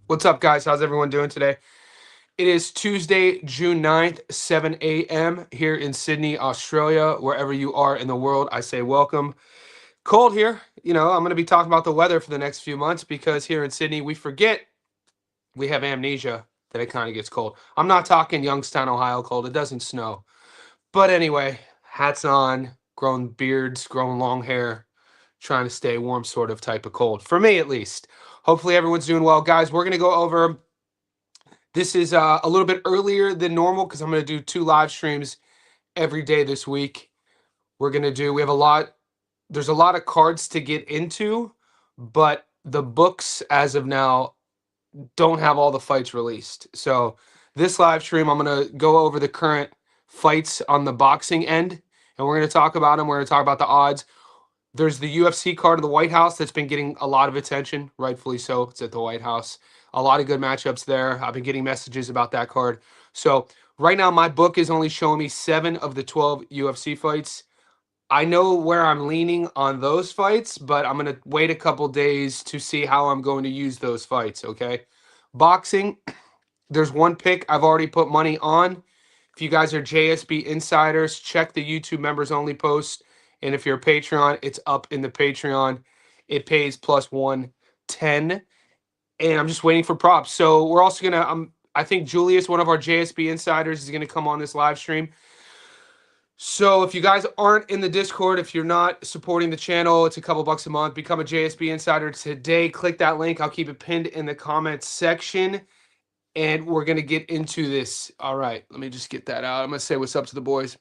What's up, guys? How's everyone doing today? It is Tuesday, June 9th, 7 a.m. here in Sydney, Australia. Wherever you are in the world, I say welcome. Cold here. I'm going to be talking about the weather for the next few months because here in Sydney, we forget we have amnesia that it kind of gets cold. I'm not talking Youngstown, Ohio cold. It doesn't snow. But anyway, hats on, growing beards, growing long hair, trying to stay warm, sort of type of cold. For me, at least. Hopefully, everyone's doing well. Guys, we're going to go over. This is a little bit earlier than normal because I'm going to do 2 live streams every day this week. We have a lot, there's a lot of cards to get into, but the books as of now don't have all the fights released. So this live stream, I'm going to go over the current fights on the boxing end, and we're going to talk about them. We're going to talk about the odds. There's the UFC card of the White House that's been getting a lot of attention, rightfully so. It's at the White House. A lot of good matchups there. I've been getting messages about that card. So right now, my book is only showing me 7 of the 12 UFC fights. I know where I'm leaning on those fights, but I'm going to wait a couple days to see how I'm going to use those fights, okay? Boxing, there's one pick I've already put money on. If you guys are JSB insiders, check the YouTube members only post. And if you're a Patreon, it's up in the Patreon. It pays plus 110. And I'm just waiting for props. So we're also going to, I think Julius, one of our JSB insiders, is going to come on this live stream. So if you guys aren't in the Discord, if you're not supporting the channel, it's a couple bucks a month. Become a JSB insider today. Click that link. I'll keep it pinned in the comments section. And we're going to get into this. All right, let me just get that out. I'm going to say what's up to the boys.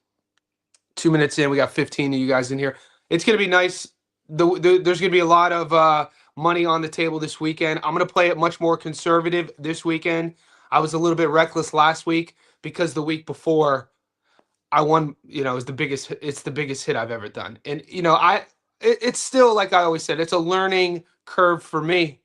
2 minutes in, we got 15 of you guys in here. It's going to be nice. There's going to be a lot of money on the table this weekend. I'm going to play it much more conservative this weekend. I was a little bit reckless last week because the week before I won, it's the biggest hit I've ever done. And, it's still, like I always said, it's a learning curve for me,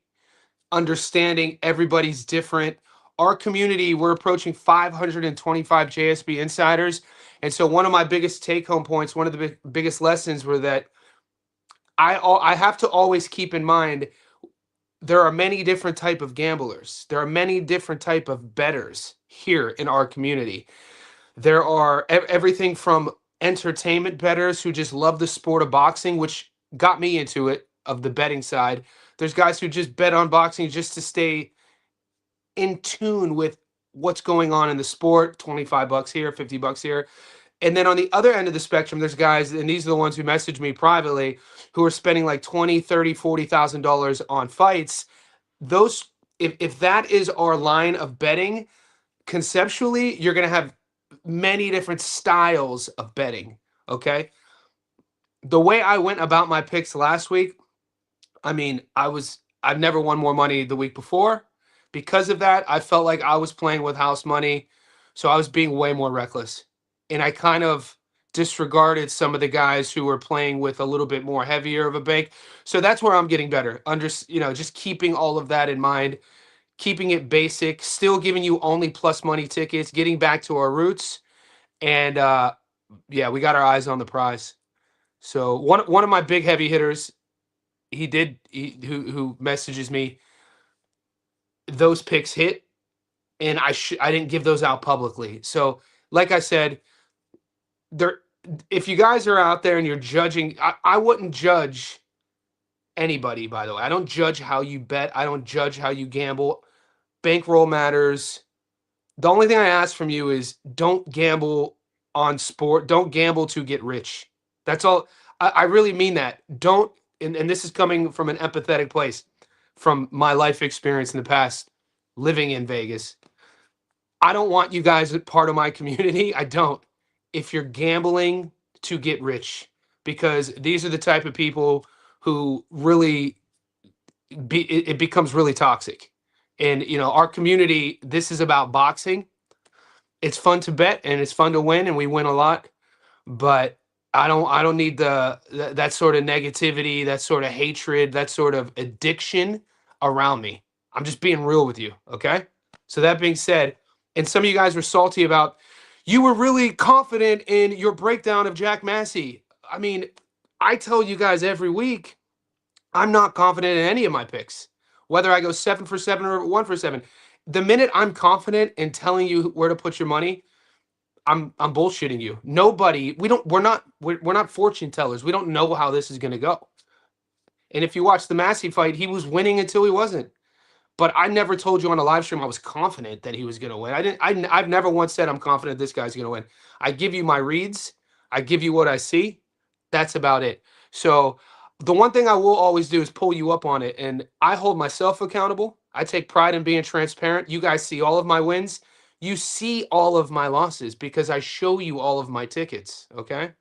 understanding everybody's different. Our community, we're approaching 525 JSB insiders. And so one of my biggest take-home points, one of the biggest lessons were that I have to always keep in mind there are many different type of gamblers. There are many different type of bettors here in our community. There are everything from entertainment bettors who just love the sport of boxing, which got me into it, of the betting side. There's guys who just bet on boxing just to stay in tune with what's going on in the sport. 25 bucks here, 50 bucks here. And then on the other end of the spectrum, there's guys, and these are the ones who message me privately, who are spending like 20, 30, $40,000 on fights. Those, if that is our line of betting, conceptually, you're going to have many different styles of betting. Okay. The way I went about my picks last week, I've never won more money the week before. Because of that, I felt like I was playing with house money. So I was being way more reckless. And I kind of disregarded some of the guys who were playing with a little bit more heavier of a bank. So that's where I'm getting better. Just keeping all of that in mind, keeping it basic, still giving you only plus money tickets, getting back to our roots. And yeah, we got our eyes on the prize. So one of my big heavy hitters, who messages me, those picks hit, and I didn't give those out publicly. So like I said, there, if you guys are out there and you're judging, I wouldn't judge anybody, by the way. I don't judge how you bet. I don't judge how you gamble. Bankroll matters. The only thing I ask from you is don't gamble on sport. Don't gamble to get rich. That's all. I really mean that. Don't, and this is coming from an empathetic place, from my life experience in the past, living in Vegas. I don't want you guys as part of my community. I don't. If you're gambling to get rich, because these are the type of people who really it becomes really toxic. And our community, this is about boxing. It's fun to bet and it's fun to win, and we win a lot. But I don't need that sort of negativity, that sort of hatred, that sort of addiction around me. I'm just being real with you, okay? So that being said, and some of you guys were salty about, you were really confident in your breakdown of Jack Massey. I mean, I tell you guys every week, I'm not confident in any of my picks. whether I go 7 for 7 or 1 for 7. The minute I'm confident in telling you where to put your money, I'm bullshitting you. Nobody, we're not fortune tellers. We don't know how this is going to go. And if you watch the Massey fight, he was winning until he wasn't. But I never told you on a live stream I was confident that he was going to win. I've never once said I'm confident this guy's going to win. I give you my reads. I give you what I see. That's about it. So the one thing I will always do is pull you up on it. And I hold myself accountable. I take pride in being transparent. You guys see all of my wins. You see all of my losses because I show you all of my tickets. Okay.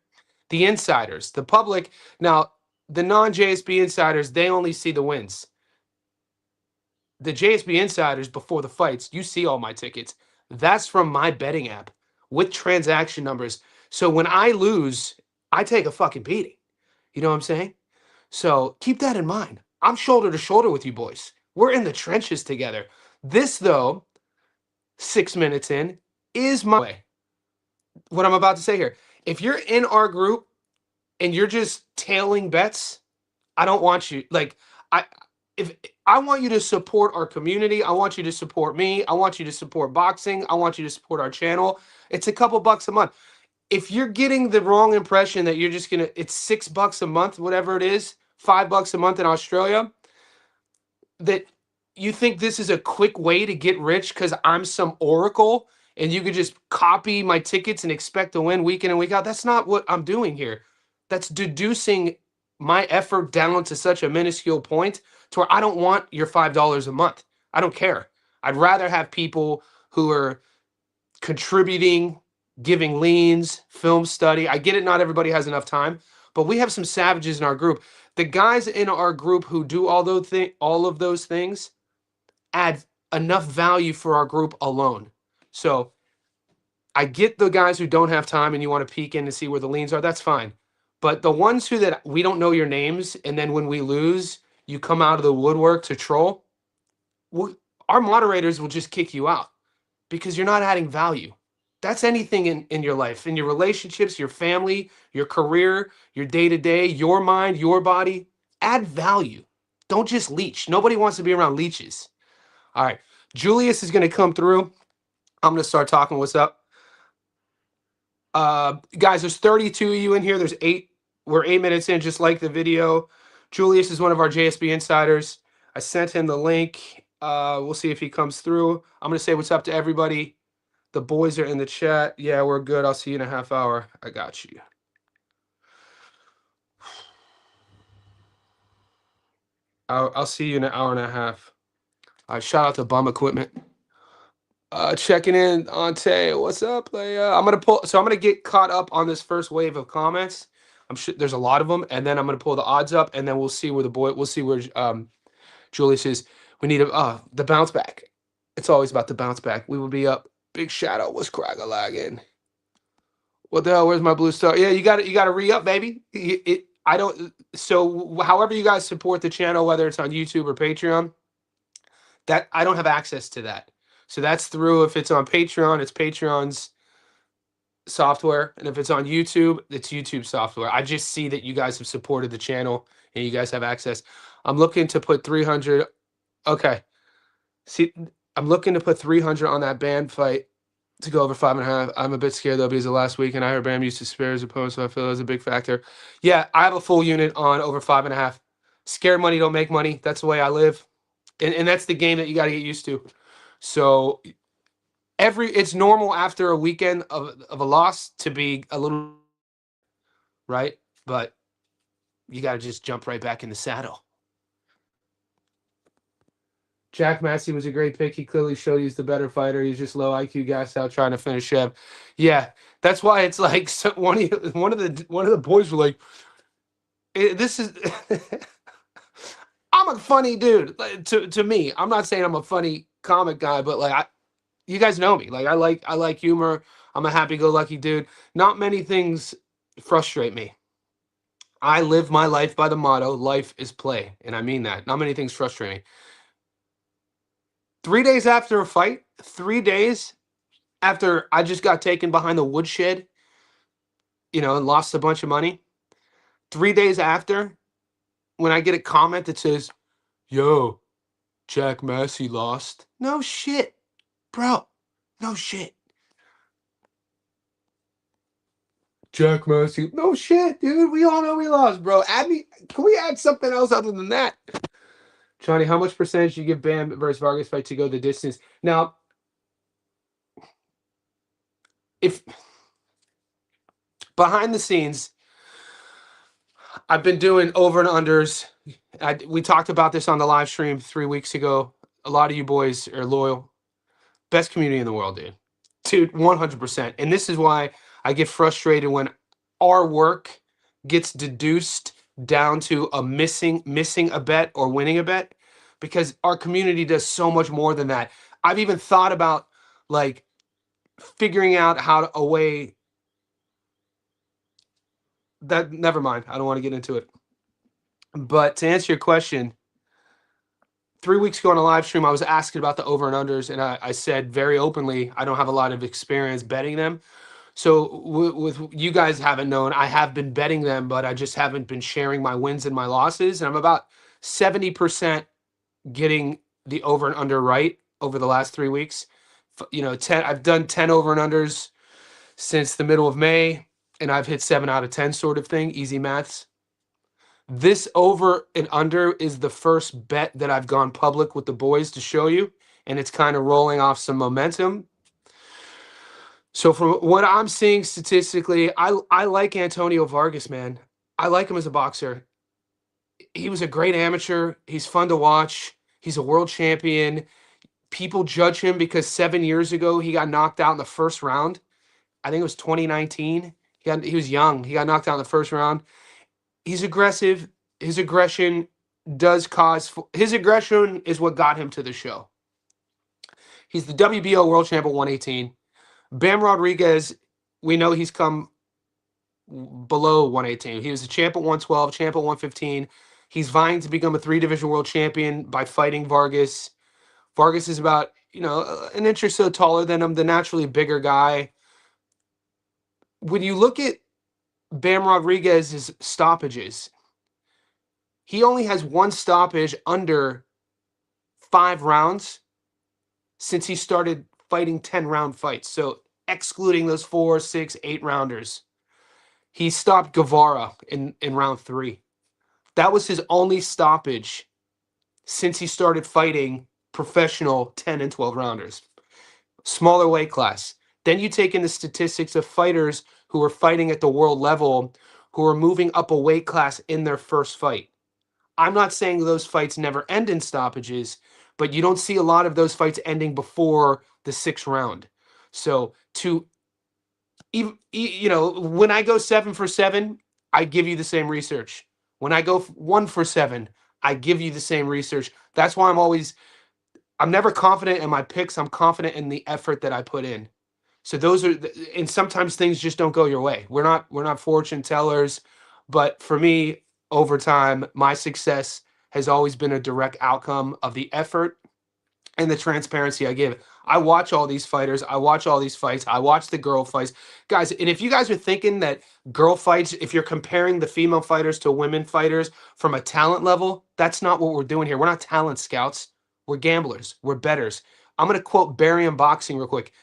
The insiders, the public. Now, the non-JSB insiders, they only see the wins. The JSB insiders, before the fights, you see all my tickets. That's from my betting app with transaction numbers. So when I lose, I take a fucking beating. You know what I'm saying? So keep that in mind. I'm shoulder to shoulder with you boys. We're in the trenches together. This, though, 6 minutes in, is my way. What I'm about to say here. If you're in our group and you're just tailing bets, I don't want you. Like, if I want you to support our community, I want you to support me, I want you to support boxing, I want you to support our channel. It's a couple bucks a month. If you're getting the wrong impression that you're just gonna, it's $6 a month, whatever it is, $5 a month in Australia, that you think this is a quick way to get rich because I'm some oracle and you could just copy my tickets and expect to win week in and week out. That's not what I'm doing here. That's deducing my effort down to such a minuscule point to where I don't want your $5 a month. I don't care. I'd rather have people who are contributing, giving leans, film study. I get it, not everybody has enough time, but we have some savages in our group. The guys in our group who do all of those things add enough value for our group alone. So I get the guys who don't have time and you want to peek in to see where the leans are. That's fine. But the ones who that we don't know your names, and then when we lose, you come out of the woodwork to troll, our moderators will just kick you out because you're not adding value. That's anything in your life, in your relationships, your family, your career, your day-to-day, your mind, your body. Add value. Don't just leech. Nobody wants to be around leeches. All right. Julius is going to come through. I'm going to start talking. What's up? Guys, there's 32 of you in here. There's 8. We're 8 minutes in, just like the video. Julius is one of our JSB insiders. I sent him the link. We'll see if he comes through. I'm going to say what's up to everybody. The boys are in the chat. Yeah, we're good. I'll see you in a half hour. I got you. I'll see you in an hour and a half. Shout out to Bum Equipment. Checking in, Ante. What's up, Leia? I'm gonna get caught up on this first wave of comments. I'm sure there's a lot of them, and then I'm gonna pull the odds up, and then we'll see where Julius is. We need the bounce back. It's always about the bounce back. We will be up. Big shadow was crack-a-lagging. What the hell? Where's my blue star? Yeah, you got to re-up, baby. So however you guys support the channel, whether it's on YouTube or Patreon, that I don't have access to that. So that's through, if it's on Patreon, it's Patreon's software. And if it's on YouTube, it's YouTube software. I just see that you guys have supported the channel and you guys have access. I'm looking to put 300. Okay. See, I'm looking to put 300 on that band fight to go over 5.5. I'm a bit scared though because of last week and I heard Bam used to spare his opponent, so I feel that's a big factor. Yeah, I have a full unit on over 5.5. Scared money don't make money. That's the way I live. And that's the game that you got to get used to. So it's normal after a weekend of a loss to be a little right, but you got to just jump right back in the saddle. Jack Massey was a great pick. He clearly showed he's the better fighter. He's just low IQ gassed out trying to finish Chev. Yeah, that's why it's like one of the boys were like, "This is." I'm a funny dude. To me, I'm not saying I'm a funny comic guy, but like you guys know me. Like I like humor. I'm a happy-go-lucky dude. Not many things frustrate me. I live my life by the motto, life is play. And I mean that. Not many things frustrate me. 3 days after a fight, 3 days after I just got taken behind the woodshed, and lost a bunch of money. 3 days after, when I get a comment that says, "Yo, Jack Massey lost. No shit, bro. No shit. Jack Massey. No shit, dude. We all know we lost, bro. Add me. Can we add something else other than that? Johnny, how much percentage do you give Bam versus Vargas fight to go the distance? Now, if behind the scenes, I've been doing over and unders. We talked about this on the live stream 3 weeks ago. A lot of you boys are loyal. Best community in the world, dude. Dude, 100%. And this is why I get frustrated when our work gets deduced down to a missing a bet or winning a bet, because our community does so much more than that. I've even thought about like figuring out a way that, never mind. I don't want to get into it. But to answer your question, 3 weeks ago on a live stream, I was asking about the over and unders, and I said very openly, I don't have a lot of experience betting them. So with you guys haven't known, I have been betting them, but I just haven't been sharing my wins and my losses. And I'm about 70% getting the over and under right over the last 3 weeks. You know, I've done 10 over and unders since the middle of May, and I've hit 7 out of 10 sort of thing, easy maths. This over and under is the first bet that I've gone public with the boys to show you, and it's kind of rolling off some momentum. So from what I'm seeing statistically, I like Antonio Vargas, man. I like him as a boxer. He was a great amateur. He's fun to watch. He's a world champion. People judge him because 7 years ago he got knocked out in the first round. I think it was 2019. He was young. He got knocked out in the first round. He's aggressive. His aggression his aggression is what got him to the show. He's the WBO world champ at 118. Bam Rodriguez, we know he's come below 118. He was a champ at 112, champ at 115. He's vying to become a 3-division world champion by fighting Vargas. Vargas is about, an inch or so taller than him, the naturally bigger guy. When you look at Bam Rodriguez's stoppages, he only has one stoppage under 5 rounds since he started fighting 10-round fights. So excluding those 4, 6, 8 rounders, he stopped Guevara in round 3. That was his only stoppage since he started fighting professional 10 and 12 rounders. Smaller weight class. Then you take in the statistics of fighters who are fighting at the world level, who are moving up a weight class in their first fight. I'm not saying those fights never end in stoppages, but you don't see a lot of those fights ending before the 6th round. So when I go 7 for 7, I give you the same research. When I go 1 for 7, I give you the same research. That's why I'm never confident in my picks. I'm confident in the effort that I put in. So and sometimes things just don't go your way. We're not fortune tellers, but for me, over time, my success has always been a direct outcome of the effort and the transparency I give. I watch all these fighters. I watch all these fights. I watch the girl fights. Guys, and if you guys are thinking that girl fights, if you're comparing the female fighters to women fighters from a talent level, that's not what we're doing here. We're not talent scouts. We're gamblers. We're bettors. I'm going to quote Barry Boxing real quick.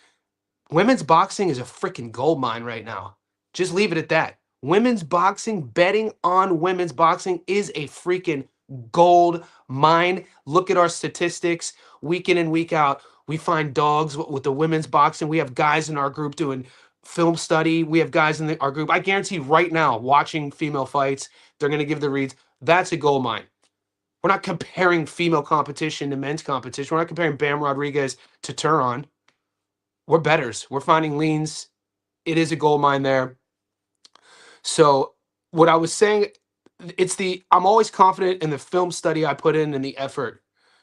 Women's boxing is a freaking gold mine right now. Just leave it at that. Women's boxing, betting on women's boxing is a freaking gold mine. Look at our statistics week in and week out. We find dogs with the women's boxing. We have guys in our group doing film study. We have guys in our group. I guarantee right now, watching female fights, they're going to give the reads. That's a gold mine. We're not comparing female competition to men's competition. We're not comparing Bam Rodriguez to Turon. We're bettors. We're finding leans. It is a gold mine there. So what I was saying, I'm always confident in the film study I put in and the effort.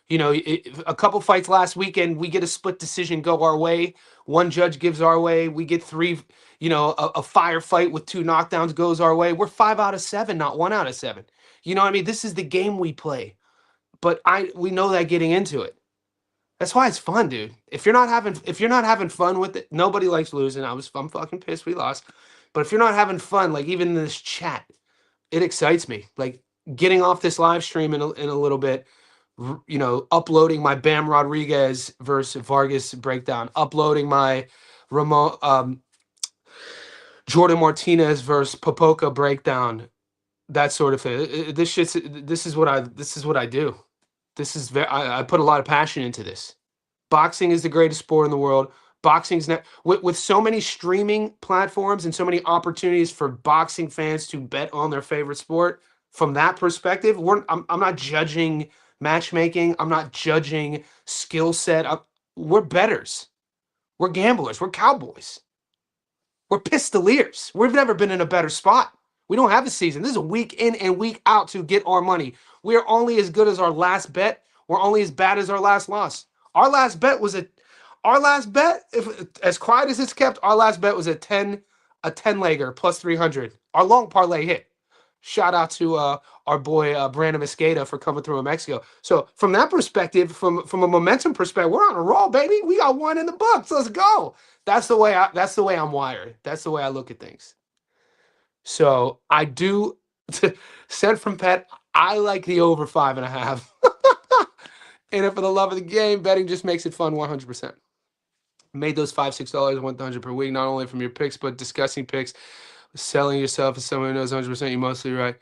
A couple fights last weekend, we get a split decision go our way. One judge gives our way. We get 3, a firefight with 2 knockdowns goes our way. We're 5 out of 7, not 1 out of 7. You know what I mean? This is the game we play. But we know that getting into it. That's why it's fun, dude. If you're not having fun with it, nobody likes losing. I'm fucking pissed we lost. But if you're not having fun, like even in this chat, it excites me. Like getting off this live stream in a little bit, uploading my Bam Rodriguez versus Vargas breakdown, uploading my Ramon Jordan Martinez versus Popoca breakdown, that sort of thing. This is what I do. I put a lot of passion into this. Boxing is the greatest sport in the world. Boxing's not with so many streaming platforms and so many opportunities for boxing fans to bet on their favorite sport. From that perspective, I'm not judging matchmaking. I'm not judging skill set. We're betters. We're gamblers. We're cowboys. We're pistoliers. We've never been in a better spot. We don't have a season. This is a week in and week out to get our money. We are only as good as our last bet. We're only as bad as our last loss. Our last bet, if as quiet as it's kept, our last bet was a 10-legger plus 300. Our long parlay hit. Shout out to our boy Brandon Mosqueda for coming through in Mexico. So from that perspective, from a momentum perspective, we're on a roll, baby. We got one in the books. Let's go. That's the way I'm wired. That's the way I look at things. So I do sent from Pet. I like the over 5.5. And if for the love of the game, betting just makes it fun 100%. Made those $5-6, $100 per week, not only from your picks, but discussing picks, selling yourself as someone who knows 100%. You're mostly right.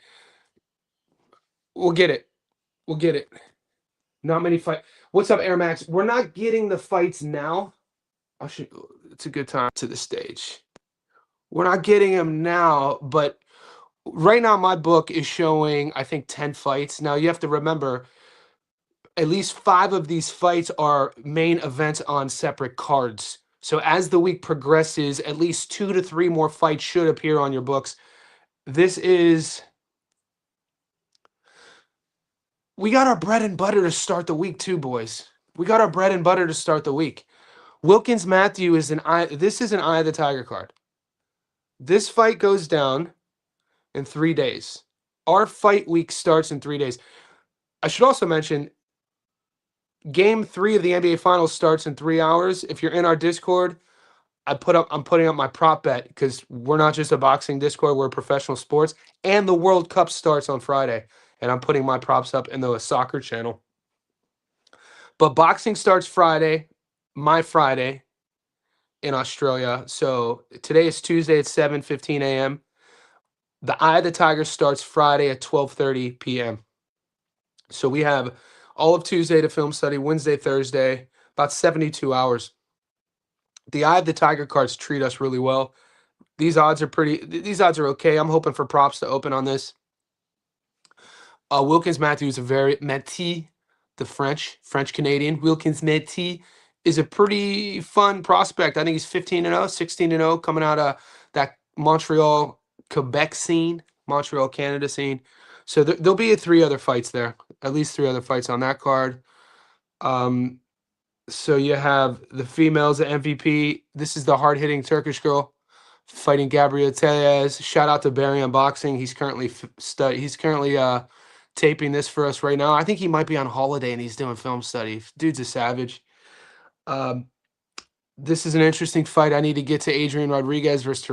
We'll get it. Not many fights. What's up, Air Max? We're not getting the fights now. It's a good time to the stage. We're not getting them now, but right now my book is showing, I think, 10 fights. Now you have to remember, at least 5 of these fights are main events on separate cards. So as the week progresses, at least 2 to 3 more fights should appear on your books. We got our bread and butter to start the week too, boys. We got our bread and butter to start the week. Wilkins Matthew is this is an Eye of the Tiger card. This fight goes down in 3 days. Our fight week starts in 3 days. I should also mention, Game 3 of the NBA Finals starts in 3 hours. If you're in our Discord, I'm putting up my prop bet because we're not just a boxing Discord, we're professional sports. And the World Cup starts on Friday. And I'm putting my props up in the soccer channel. But boxing starts Friday, my Friday in Australia. So today is Tuesday at 7:15 a.m. The Eye of the Tiger starts Friday at 12:30 p.m. So we have all of Tuesday to film study, Wednesday, Thursday, about 72 hours. The Eye of the Tiger cards treat us really well. These odds are okay. I'm hoping for props to open on this. Wilkins Matthew is the French Canadian. Wilkins Matthew is a pretty fun prospect. I think he's 15-0, 16-0, coming out of that Montreal, Quebec scene, Montreal, Canada scene. So there'll be 3 other fights there, at least 3 other fights on that card. So you have the females, the MVP. This is the hard-hitting Turkish girl fighting Gabriel Tellez. Shout out to Barry Unboxing. He's currently taping this for us right now. I think he might be on holiday and he's doing film study. Dude's a savage. This is an interesting fight. I need to get to Adrian Rodriguez versus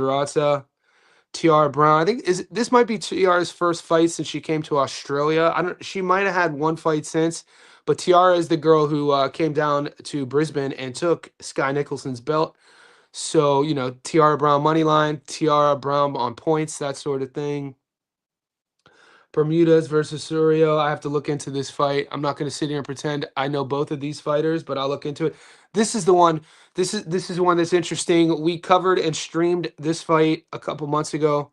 Tiara Brown. I think this might be Tiara's first fight since she came to Australia. She might have had 1 fight since, but Tiara is the girl who came down to Brisbane and took Sky Nicholson's belt. So, Tiara Brown money line, Tiara Brown on points, that sort of thing. Bermudez versus Surio. I have to look into this fight. I'm not going to sit here and pretend I know both of these fighters, but I'll look into it. This is the one. This is one that's interesting. We covered and streamed this fight a couple months ago.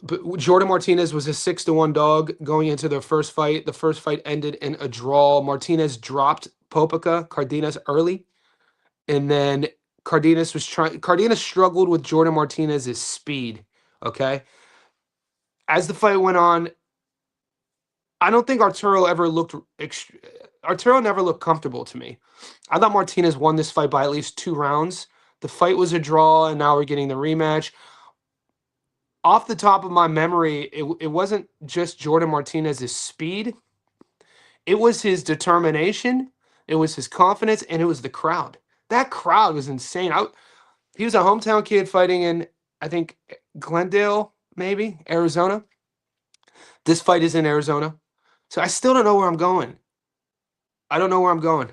But Jordan Martinez was a 6-1 dog going into their first fight. The first fight ended in a draw. Martinez dropped Cardenas early, and then Cardenas struggled with Jordan Martinez's speed. Okay. As the fight went on, I don't think Arturo never looked comfortable to me. I thought Martinez won this fight by at least 2 rounds. The fight was a draw, and now we're getting the rematch. Off the top of my memory, it wasn't just Jordan Martinez's speed. It was his determination, it was his confidence, and it was the crowd. That crowd was insane. He was a hometown kid fighting in, I think, Glendale, maybe, Arizona. This fight is in Arizona. So I still don't know where I'm going. I don't know where I'm going.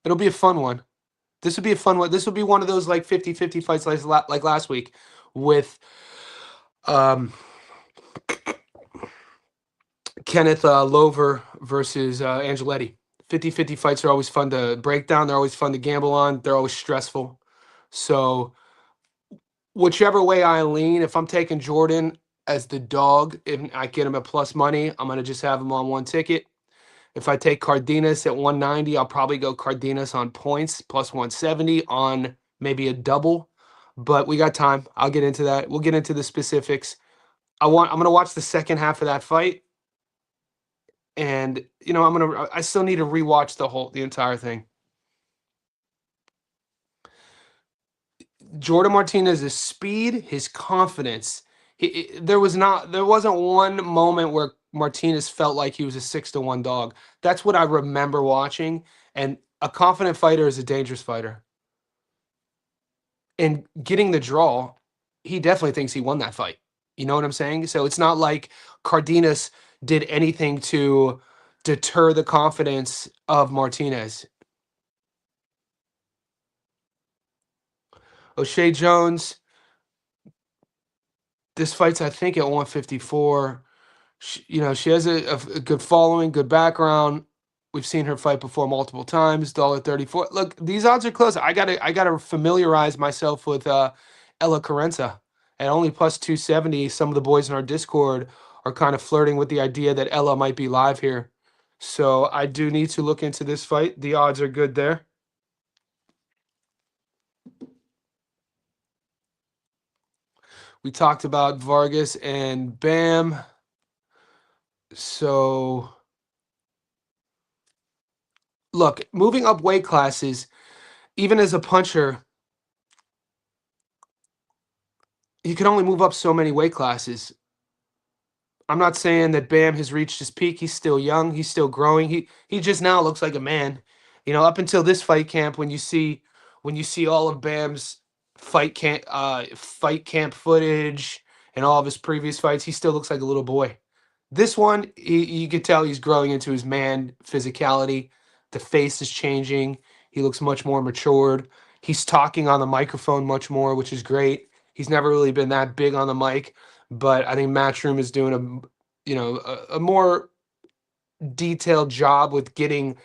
It'll be a fun one. This would be a fun one. This would be one of those like 50-50 fights like last week with um, Kenneth Lover versus Angeletti. 50-50 fights are always fun to break down. They're always fun to gamble on. They're always stressful. So whichever way I lean, if I'm taking Jordan as the dog and I get him at plus money, I'm going to just have him on one ticket. If I take Cardenas at 190, I'll probably go Cardenas on points plus 170 on maybe a double. But we got time. I'll get into that. We'll get into the specifics. I'm going to watch the second half of that fight. And, I still need to rewatch the entire thing. Jordan Martinez's speed, his confidence. There wasn't one moment where Martinez felt like he was a 6-1 dog. That's what I remember watching. And a confident fighter is a dangerous fighter. And getting the draw, he definitely thinks he won that fight. You know what I'm saying? So it's not like Cardenas did anything to deter the confidence of Martinez. O'Shea Jones, this fight's, I think, at 154. She has a good following, good background. We've seen her fight before multiple times. $1.34. Look, these odds are close. I gotta familiarize myself with Ella Carenza at only plus 270. Some of the boys in our Discord are kind of flirting with the idea that Ella might be live here. So I do need to look into this fight. The odds are good there. We talked about Vargas and Bam. So look, moving up weight classes, even as a puncher, you can only move up so many weight classes. I'm not saying that Bam has reached his peak. He's still young. He's still growing. He just now looks like a man. Up until this fight camp, when you see all of Bam's fight camp footage and all of his previous fights, he still looks like a little boy. This one, you could tell he's growing into his man physicality. The face is changing. He looks much more matured. He's talking on the microphone much more, which is great. He's never really been that big on the mic, but I think Matchroom is doing a more detailed job with getting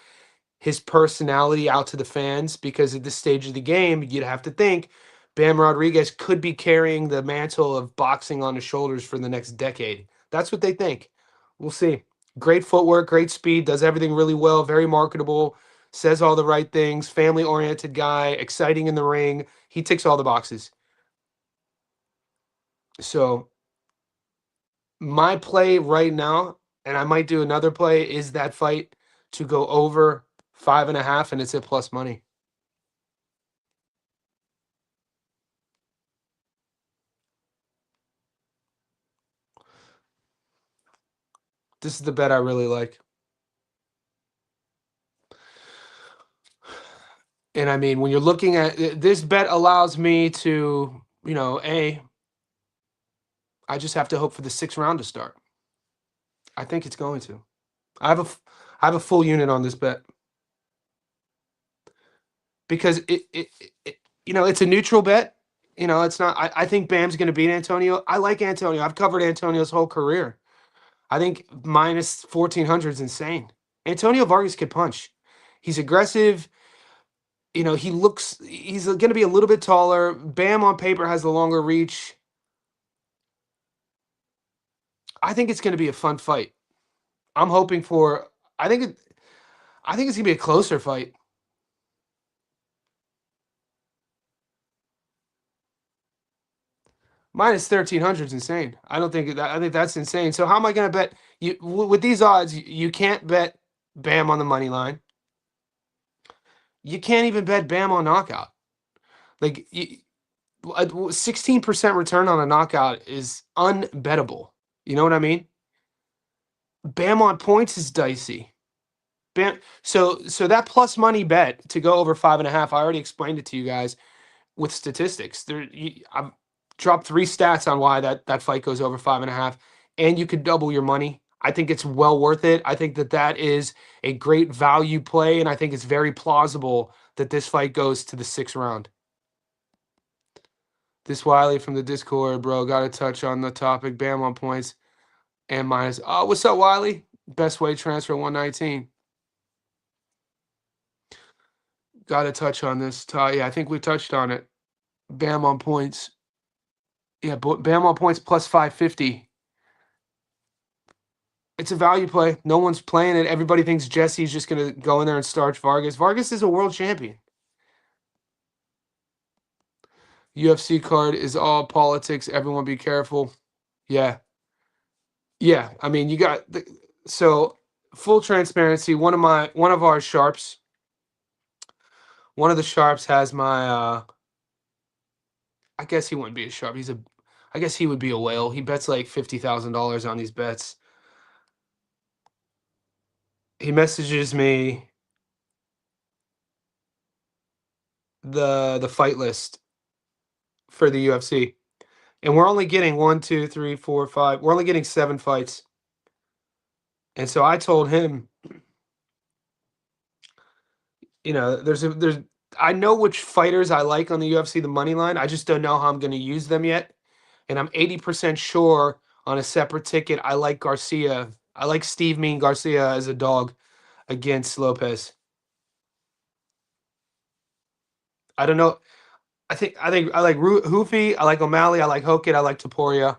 his personality out to the fans, because at this stage of the game, you'd have to think Bam Rodriguez could be carrying the mantle of boxing on his shoulders for the next decade. That's what they think. We'll see. Great footwork, great speed, does everything really well, very marketable, says all the right things, family-oriented guy, exciting in the ring. He ticks all the boxes. So my play right now, and I might do another play, is that fight to go over 5.5, and it's at plus money. This is the bet I really like. And I mean, when you're looking at this bet allows me to, I just have to hope for the 6th round to start. I think it's going to. I have a full unit on this bet because it's a neutral bet. It's not. I think Bam's going to beat Antonio. I like Antonio. I've covered Antonio's whole career. I think minus 1,400 is insane. Antonio Vargas can punch. He's aggressive. He's going to be a little bit taller. Bam on paper has the longer reach. I think it's going to be a fun fight. I'm hoping for. I think it's going to be a closer fight. Minus 1,300 is insane. I don't think that. I think that's insane. So how am I going to bet you with these odds? You can't bet Bam on the money line. You can't even bet Bam on knockout. Like 16% return on a knockout is unbettable. You know what I mean? Bam on points is dicey. Bam. So that plus money bet to go over 5.5. I already explained it to you guys with statistics. I've dropped 3 stats on why that fight goes over 5.5, and you could double your money. I think it's well worth it. I think that that is a great value play, and I think it's very plausible that this fight goes to the 6th round. This Wiley from the Discord, bro, got to touch on the topic. Bam on points and minus. Oh, what's up, Wiley? Best weight transfer 119. Got to touch on this. Yeah, I think we touched on it. Bam on points. Yeah, Bam on points plus 550. It's a value play. No one's playing it. Everybody thinks Jesse's just going to go in there and starch Vargas. Vargas is a world champion. UFC card is all politics. Everyone be careful. Yeah. Yeah. I mean, you got so full transparency. One of our sharps, one of the sharps has my I guess he wouldn't be a sharp. I guess he would be a whale. He bets like $50,000 on these bets. He messages me the fight list for the UFC. And we're only getting 1, 2, 3, 4, 5. We're only getting 7 fights. And so I told him, there's I know which fighters I like on the UFC, the money line. I just don't know how I'm going to use them yet. And I'm 80% sure on a separate ticket. I like Garcia. I like Steve Mean Garcia as a dog against Lopez. I don't know. I think I like Hoofy. I like O'Malley. I like Hokit. I like Taporia.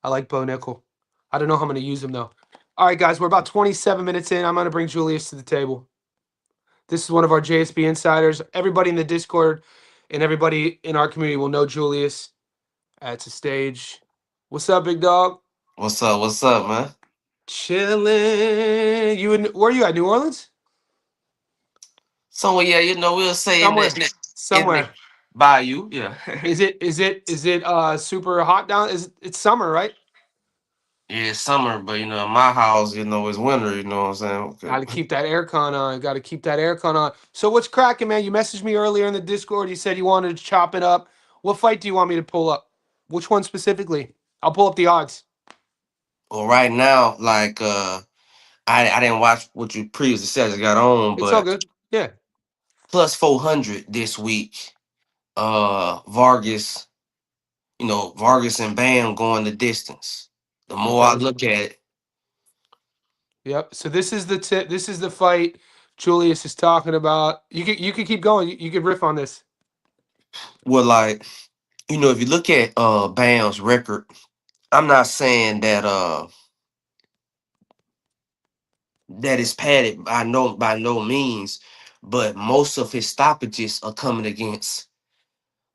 I like Bo Nickel. I don't know how I'm going to use them though. All right, guys, we're about 27 minutes in. I'm going to bring Julius to the table. This is one of our JSB insiders. Everybody in the Discord and everybody in our community will know Julius. It's a stage. What's up, big dog? What's up? What's up, man? Chilling. Where are you at? New Orleans? So yeah, we'll say Somewhere. in the Somewhere. bayou, yeah. Is it super hot down? It's summer, right? Yeah, it's summer, but my house, it's winter. You know what I'm saying? Got to Okay. keep that aircon on. Got to keep that aircon on. So what's cracking, man? You messaged me earlier in the Discord. You said you wanted to chop it up. What fight do you want me to pull up? Which one specifically? I'll pull up the odds. Well, right now, like I didn't watch what you previously said. I just got on, It's all but good. Yeah. plus 400 this week. Vargas, Vargas and Bam going the distance. The more I Okay. look at it, Yep. So this is the tip. This is the fight Julius is talking about. You could keep going. You could riff on this. well, like if you look at Bam's record, I'm not saying that is padded by no means, but most of his stoppages are coming against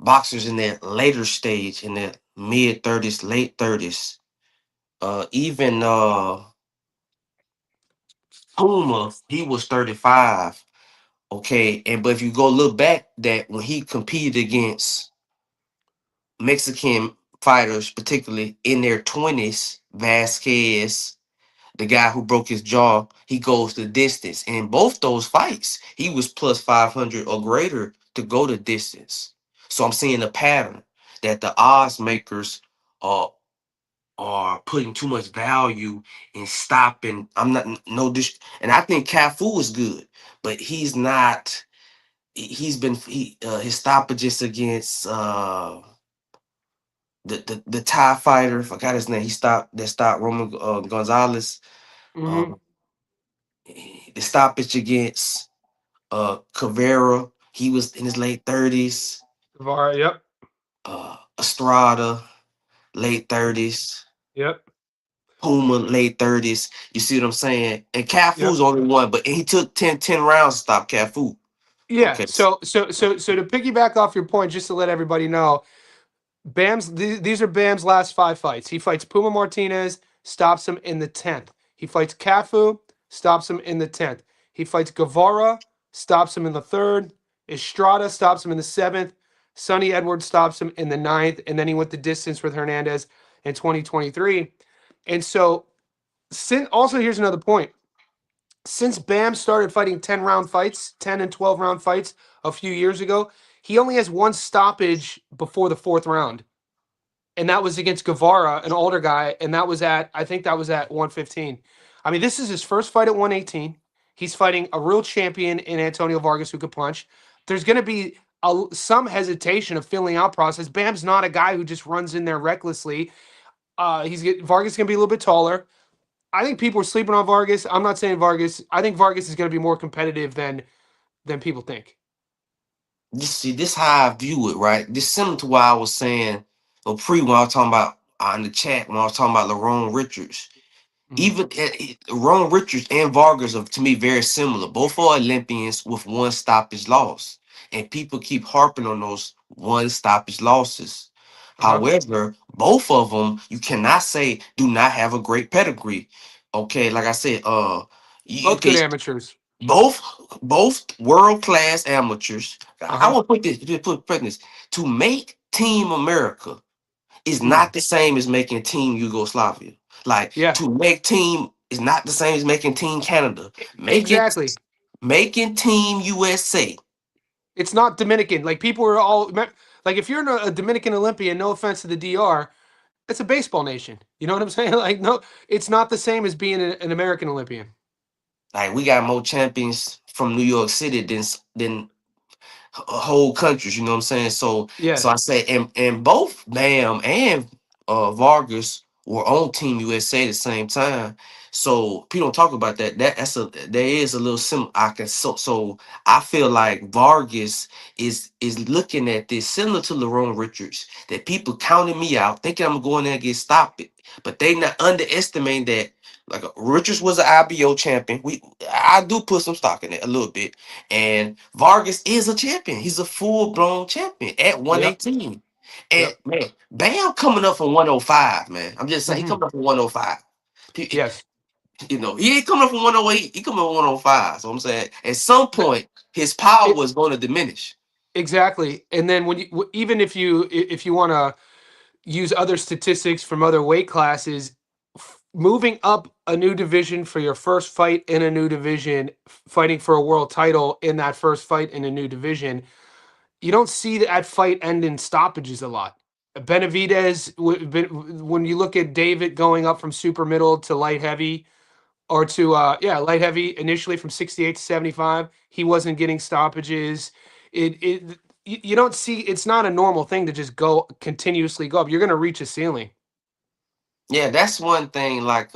boxers in their later stage, in their mid 30s, late 30s. Even Puma, he was 35. Okay, and but if you go look back, that when he competed against Mexican fighters, particularly in their 20s, Vasquez, the guy who broke his jaw, he goes the distance. And in both those fights, he was plus 500 or greater to go the distance. So I'm seeing a pattern that the odds makers are putting too much value in stopping. I'm not no dis, and I think Cafu is good, but he's not. His stoppages against the Thai fighter. Forgot his name. Stopped Roman Gonzalez. Mm-hmm. Uh, the stoppage against Caveira, he was in his late 30s. Var. Yep. Estrada, late 30s. Yep. Puma, late 30s. You see what I'm saying? And Yep. Cafu's only one, but he took 10 rounds to stop Cafu. Yeah. Okay. So to piggyback off your point, just to let everybody know, these are Bam's last 5 fights. He fights Puma Martinez, stops him in the 10th. He fights Cafu, stops him in the 10th. He fights Guevara, stops him in the 3rd. Estrada stops him in the 7th. Sonny Edwards stops him in the 9th. And then he went the distance with Hernandez in 2023. And so, also here's another point. Since Bam started fighting 10-round fights, 10 and 12-round fights a few years ago, he only has 1 stoppage before the 4th round. And that was against Guevara, an older guy, and I think that was at 115. I mean, this is his first fight at 118. He's fighting a real champion in Antonio Vargas who could punch. There's going to be some hesitation of filling out process. Bam's not a guy who just runs in there recklessly. Vargas going to be a little bit taller. I think people are sleeping on Vargas. I'm not saying Vargas. I think Vargas is going to be more competitive than people think. This how I view it, right? This similar to what I was saying when I was talking about in the chat when I was talking about LaRon Richards. Mhm. Even Ron Richards and Vargas are to me very similar. Both are Olympians with one stoppage loss, and people keep harping on those one stoppage losses. Uh-huh. However, both of them you cannot say do not have a great pedigree. Okay, like I said, you Both can good amateurs. both world class amateurs. I Uh-huh. will put this to make Team America is Mm. not the same as making Team Yugoslavia. Like Yeah. to make team is not the same as making Team Canada. Making Exactly. making Team USA. It's not Dominican. Like people are all like if you're a Dominican Olympian, no offense to the DR, it's a baseball nation. You know what I'm saying? Like no, it's not the same as being an American Olympian. Like we got more champions from New York City than whole countries, you know what I'm saying? So Yeah. I say and both Bam and Vargas were on Team USA at the same time. So people don't talk about that. There is a little sim I can so I feel like Vargas is looking at this similar to LaRon Richards, that people counting me out, thinking I'm going there and get stopped it. But they not underestimating that like Richards was an IBO champion. I do put some stock in it a little bit, and Vargas is a champion. He's a full blown champion at Yep. 118. And Yep. man, Bam coming up from 105, man. I'm just saying he Hmm. coming up from 105. Yes. You know, he ain't coming up from 108, he coming up from 105. So I'm saying at some The- point his power It was going to diminish. exactly. And then when you even if you want to use other statistics from other weight classes, moving up a new division for your first fight in a new division, fighting for a world title in that first fight in a new division, you don't see that fight end in stoppages a lot. Benavidez, when you look at David going up from super middle to light heavy, or to light heavy initially from 68 to 75, he wasn't getting stoppages. You don't see, it's not a normal thing to just go continuously go up. You're going to reach a ceiling. Yeah, that's one thing. Like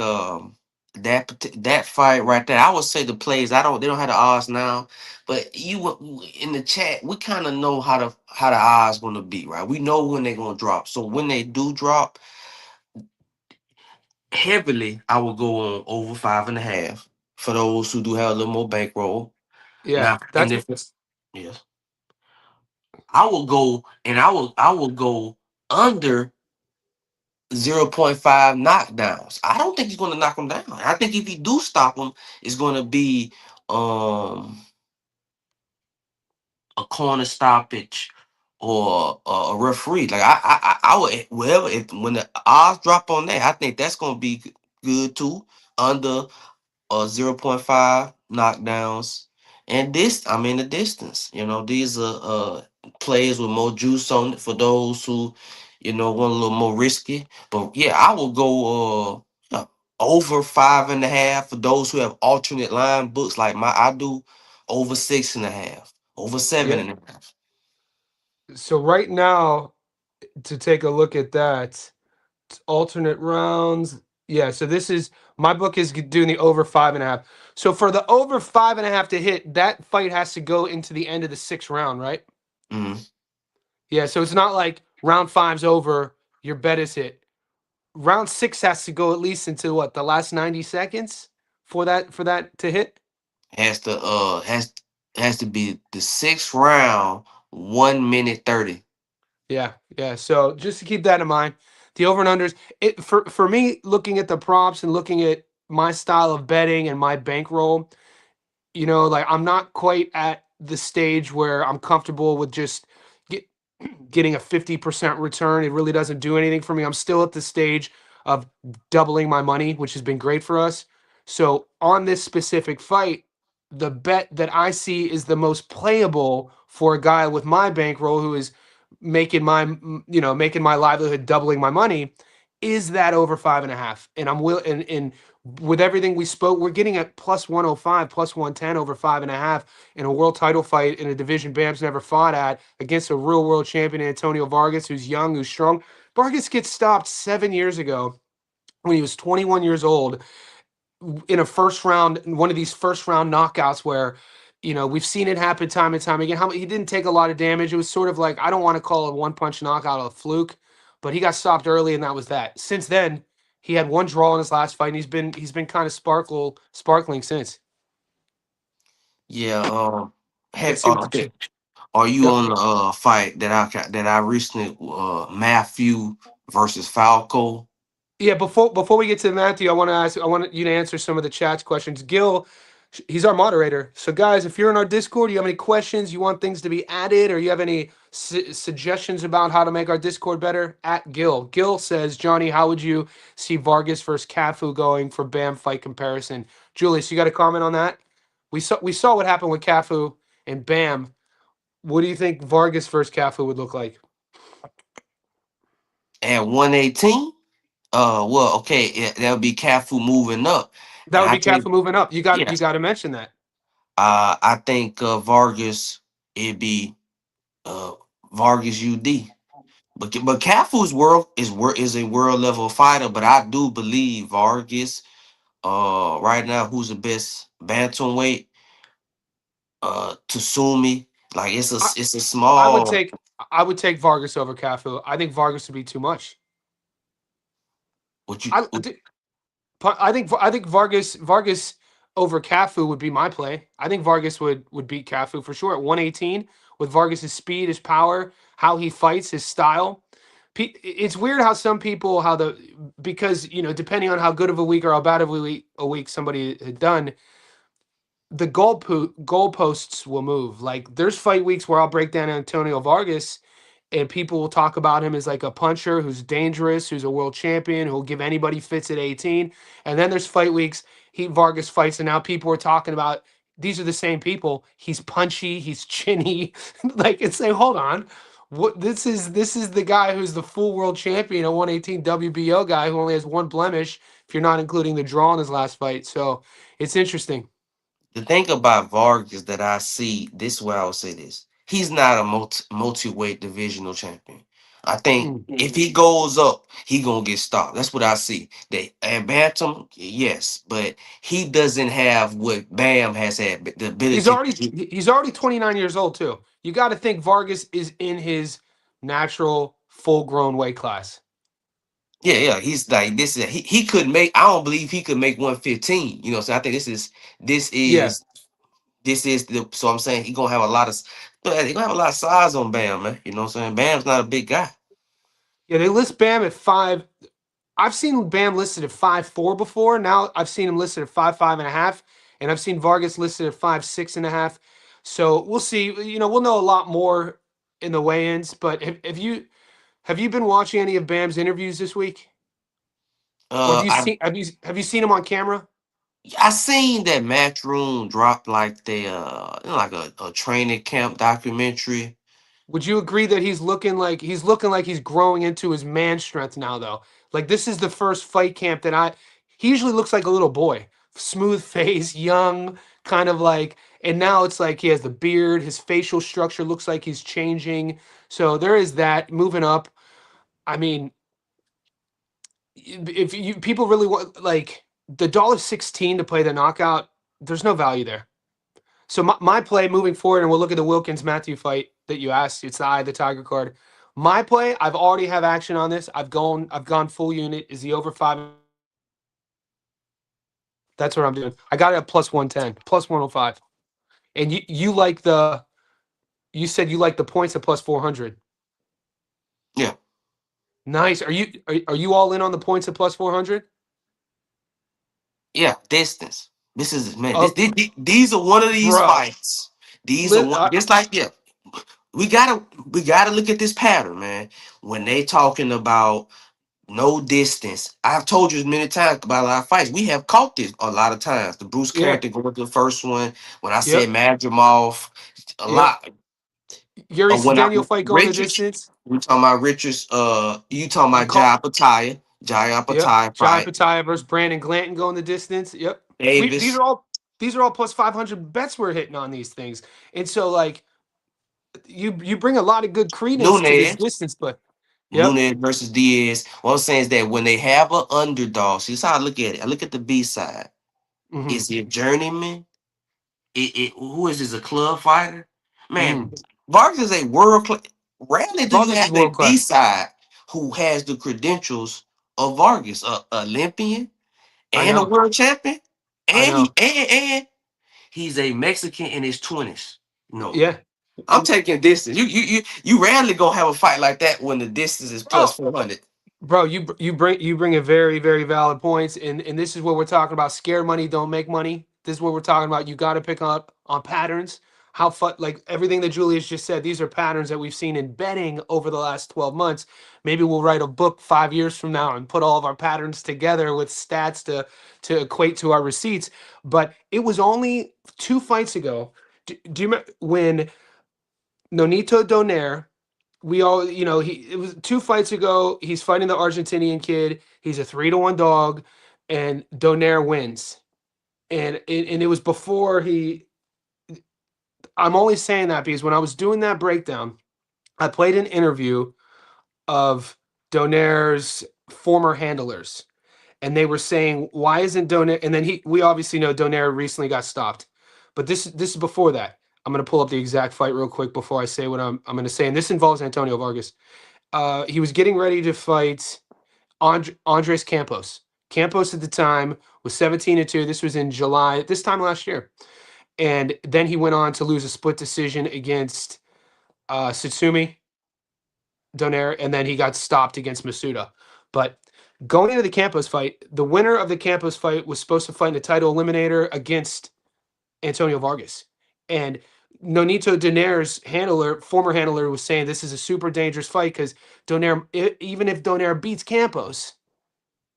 that fight right there. I would say the plays. I don't. They don't have the odds now, but in the chat, we kind of know how the odds going to be, right? We know when they're going to drop. So when they do drop heavily, I will go on over 5.5 for those who do have a little more bankroll. Yeah, Now, and if it's yes, I will go and I will go under 0.5 knockdowns. I don't think he's going to knock him down. I think if he do stop him, it's going to be um a corner stoppage or a referee. Like I would wherever if when the odds drop on that, I think that's going to be good too. Under 0.5 knockdowns. And this, I'm in the distance. You know, these are players with more juice on it for those who, want a little more risky. But yeah, I will go over 5.5 for those who have alternate line books like I do, over 6.5, over seven yeah. and a half. So right now, to take a look at that, alternate rounds. Yeah, so this is my book is doing the over 5.5. So for the over 5.5 to hit, that fight has to go into the end of the sixth round, right? Mm. Yeah, so it's not like round five's over, your bet is hit. Round six has to go at least into what, the last 90 seconds for that to hit? Has to has to be the sixth round, 1 minute 30. Yeah, yeah. So just to keep that in mind, the over and unders. It for me, looking at the props and looking at my style of betting and my bankroll, like I'm not quite at the stage where I'm comfortable with just get, getting a 50% return. It really doesn't do anything for me. I'm still at the stage of doubling my money, which has been great for us. So on this specific fight, the bet that I see is the most playable for a guy with my bankroll who is making my livelihood, doubling my money, is that over 5.5. And I'm will and With everything we spoke, we're getting at plus 105, plus 110 over 5.5 in a world title fight in a division Bam's never fought at against a real world champion, Antonio Vargas, who's young, who's strong. Vargas gets stopped 7 years ago when he was 21 years old in a first round, one of these first round knockouts where, we've seen it happen time and time again. He didn't take a lot of damage. It was sort of like, I don't want to call a one punch knockout a fluke, but he got stopped early and that was that. Since then, he had one draw in his last fight and he's been kind of sparkling since. Yeah. Let's Heck, see what you think. are you Yep. on the fight that I recently Matthew versus Falco? Yeah, before we get to Matthew, I want you to answer some of the chat's questions. Gil, he's our moderator. So guys, if you're in our Discord, you have any questions, you want things to be added, or you have any suggestions about how to make our Discord better, at Gil. Gil says, Johnny, how would you see Vargas versus Cafu going for Bam fight comparison? Julius, you got a comment on that? We saw what happened with Cafu and Bam. What do you think Vargas versus Cafu would look like? At 118? Well, okay, yeah, that would be Cafu moving up. That And would I be think, Cafu moving up. You yes, got to mention that. I think Vargas, it'd be uh, Vargas UD. But Cafu's world is a world level fighter, but I do believe Vargas, right now, who's the best bantamweight, Tsumi, like it's a I would small. take I would take Vargas over Cafu. I think Vargas would be too much. What you I what, I think Vargas over Cafu would be my play. I think Vargas would beat Cafu for sure at 118 with Vargas's speed, his power, how he fights, his style. It's weird how some people because depending on how good of a week or how bad of a week somebody had done, the goalposts will move. Like there's fight weeks where I'll break down Antonio Vargas and people will talk about him as like a puncher who's dangerous, who's a world champion, who'll give anybody fits at 18. And then there's fight weeks, he Vargas fights, and now people are talking about these are the same people. He's punchy, he's chinny. Like it's like, hold on. What this is the guy who's the full world champion, a 118 WBO guy who only has one blemish, if you're not including the draw in his last fight. So it's interesting. the thing about Vargas that I see, this is where I would say this. He's not a multi-weight divisional champion. I think Mm. if he goes up, he gonna get stopped. That's what I see. They and Bantam, yes, but he doesn't have what Bam has had, the He's ability already to do. he's already 29 years old too. You got to think Vargas is in his natural full grown weight class. Yeah, yeah. He's like this is he could make. I don't believe he could make 115. So I think this Yeah. is this is the. So I'm saying he gonna have a lot of. He gonna have a lot of size on Bam, man. You know what I'm saying? Bam's not a big guy. Yeah, they list Bam at 5. I've seen Bam listed at 5'4" before. Now I've seen him listed at 5'5.5", and I've seen Vargas listed at 5'6.5". So we'll see. We'll know a lot more in the weigh-ins. But have you been watching any of Bam's interviews this week? Or have Uh, you I seen have you seen him on camera? I seen that Matchroom dropped like the like a training camp documentary. Would you agree that he's looking like he's growing into his man strength now though? Like this is the first fight camp that he usually looks like a little boy. Smooth face, young, kind of like, and now it's like he has the beard, his facial structure looks like he's changing. So there is that moving up. I mean, if you people really want like the $1.16 to play the knockout, there's no value there. So my play moving forward, and we'll look at the Wilkins Matthew fight that you asked. It's the Eye of the Tiger card. My play, I've already have action on this. I've gone full unit. Is the over 5? That's what I'm doing. I got it at plus 110, plus 105. And you said you like the points at plus 400. Yeah, Nice. Are you all in on the points at plus 400? yeah, distance. This is man. Uh, These are one of these bro. fights. These are Li- one. uh, Just like yeah, we gotta look at this pattern, man. When they talking about no distance. I've told you many times about a lot of fights. We have caught this a lot of times. The Bruce yeah. Carrington going to the first one. When I said Yep. Madrimov, a Yep. lot. Yuri When I Daniel fight going the Richards, distance. we talking about Richards. You talking You about call. Jai Pataya. Jai Yep. Patai Jai fight. Pataya versus Brandon Glanton going the distance. Yep. These Davis, are all plus 500 bets we're hitting on these things. And so like you bring a lot of good credence to this Nunez, distance, but yep. Nunez versus Diaz. What I'm saying is that when they have an underdog, see, this is how I look at it. I look at the B side. Hmm. Is it journeyman? Who is this? A club fighter? Hmm. Man, Vargas is a world class. Rarely do you Vargas is have a world B class. side who has the credentials of Vargas, a Olympian I and a know. world champion, I and know. and he's a Mexican in his 20s. No, Yeah. I'm taking distance. You rarely gonna have a fight like that when the distance is plus Oh, 400. bro, you bring a very very valid points, and this is what we're talking about. Scare money don't make money. This is what we're talking about. You got to pick up on patterns. How like everything that Julius just said. These are patterns that we've seen in betting over the last 12 months. Maybe we'll write a book 5 years from now and put all of our patterns together with stats to equate to our receipts. But it was only 2 fights ago. Do you remember when Nonito Donaire, we all, it was 2 fights ago. He's fighting the Argentinian kid. He's a 3-1 dog, and Donaire wins. And it was before he. I'm only saying that because when I was doing that breakdown, I played an interview of Donaire's former handlers, and they were saying, "Why isn't Donaire?" And then we obviously know Donaire recently got stopped, but this is before that. I'm gonna pull up the exact fight real quick before I say what I'm gonna say, and this involves Antonio Vargas. He was getting ready to fight Andres Campos. Campos at the time was 17-2. This was in July, this time last year. And then he went on to lose a split decision against Satsumi Donaire, and then he got stopped against Masuda. But going into the Campos fight, the winner of the Campos fight was supposed to fight in a title eliminator against Antonio Vargas. And Nonito Donaire's former handler, was saying this is a super dangerous fight because Donaire, even if Donaire beats Campos,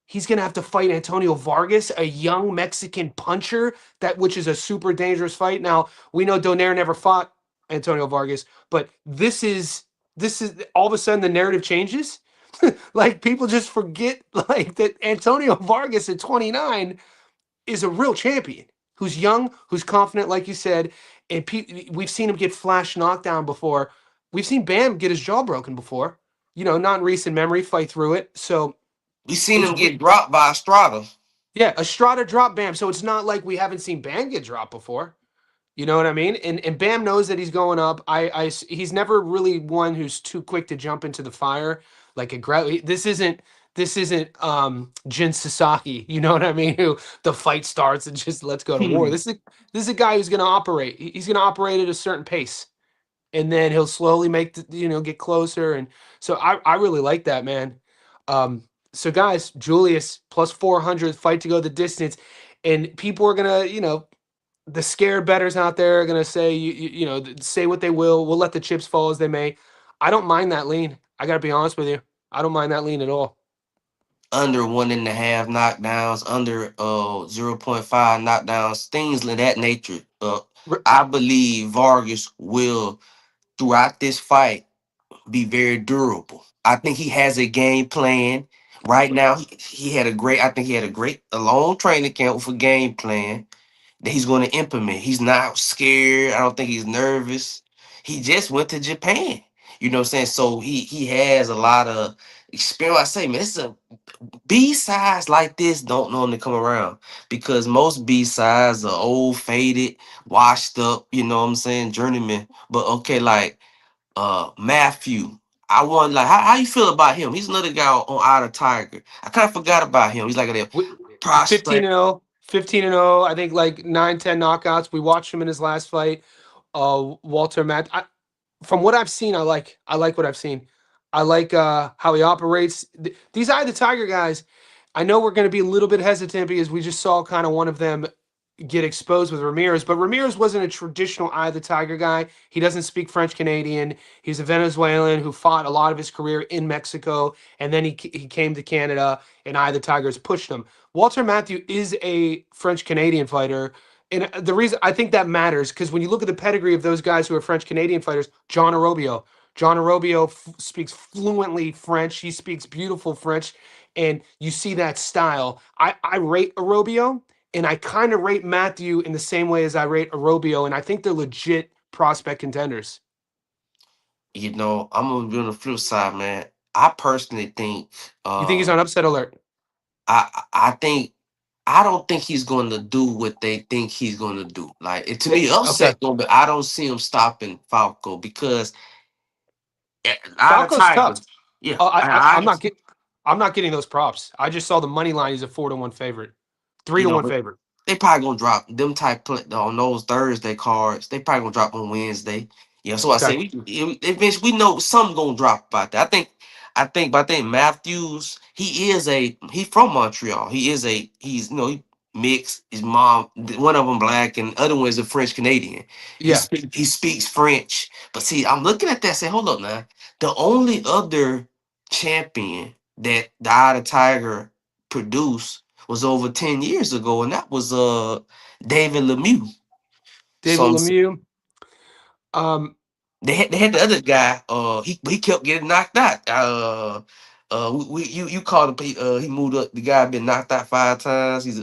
he's gonna have to fight Antonio Vargas, a young Mexican puncher, which is a super dangerous fight. Now we know Donaire never fought Antonio Vargas, but this is all of a sudden the narrative changes. Like people just forget like that Antonio Vargas at 29 is a real champion who's young, who's confident, like you said, and we've seen him get flash knockdown before. We've seen Bam get his jaw broken before. Not in recent memory, fight through it. So We seen it's him get dropped by Estrada. yeah, Estrada dropped Bam. So it's not like we haven't seen Bam get dropped before. You know what I mean? And Bam knows that he's going up. He's never really one who's too quick to jump into the fire. Like this isn't Jin Sasaki. You know what I mean? Who the fight starts and just let's go to war. This is a guy who's going to operate. He's going to operate at a certain pace, and then he'll slowly get closer. And so I really like that, man. So guys, Julius plus 400 fight to go the distance, and people are gonna the scared betters out there are gonna say say what they will. We'll let the chips fall as they may. I don't mind that lean. I gotta be honest with you. I don't mind that lean at all. Under 1.5 knockdowns, under 0.5 knockdowns, things of that nature. R- I believe Vargas will throughout this fight be very durable. I think he has a game plan. Right now, he had a great. I think he had a long training camp with a game plan that he's going to implement. He's not scared. I don't think he's nervous. He just went to Japan. You know what I'm saying? So he has a lot of experience. I say, man, this is a B sides like this don't normally come around because most B sides are old, faded, washed up. You know what I'm saying, journeyman. But okay, like Matthew, I want like how you feel about him? He's another guy on Eye of the Tiger. I kind of forgot about him. He's like a 15 prospect. and 0, 15 and 0. I think like 9, 10 knockouts. We watched him in his last fight. Walter Matt. From what I've seen, I like what I've seen. I like how he operates. These Eye of the Tiger guys. I know we're going to be a little bit hesitant because we just saw kind of one of them get exposed with Ramirez, but Ramirez wasn't a traditional Eye of the Tiger guy. He doesn't speak French Canadian. He's a Venezuelan who fought a lot of his career in Mexico, and then he came to Canada, and Eye of the Tigers pushed him. Walter Matthew is a French Canadian fighter. And the reason I think that matters because when you look at the pedigree of those guys who are French Canadian fighters, John Arobio speaks fluently French. He speaks beautiful French, and you see that style. I rate Arobio, and I kind of rate Matthew in the same way as I rate Arobio, and I think they're legit prospect contenders. I'm gonna be on the flip side, man. I personally think You think he's uh on upset alert? I think I don't think he's going to do what they think he's going to do. Like to me, Okay. upset going, but I don't see him stopping Falco because out of Falco's tough. Tigers, yeah, Oh, I'm not getting those props. I just saw the money line. He's a 4-1 favorite, three you to know, one but favorite. they probably gonna drop them on those Thursday cards. They probably gonna drop on Wednesday. Yeah, so I Okay. say eventually we know something gonna drop about that. But I think Matthews, he from Montreal. He's he mixed. His mom, one of them black, and the other one is a French Canadian. Yeah. He speaks French. But see, I'm looking at that. Say, hold up now. The only other champion that the Eye of the Tiger produced was over 10 years ago, and that was David Lemieux. So David Lemieux. Um, they had the other guy. He kept getting knocked out. You called him. He moved up. The guy been knocked out 5 times. He's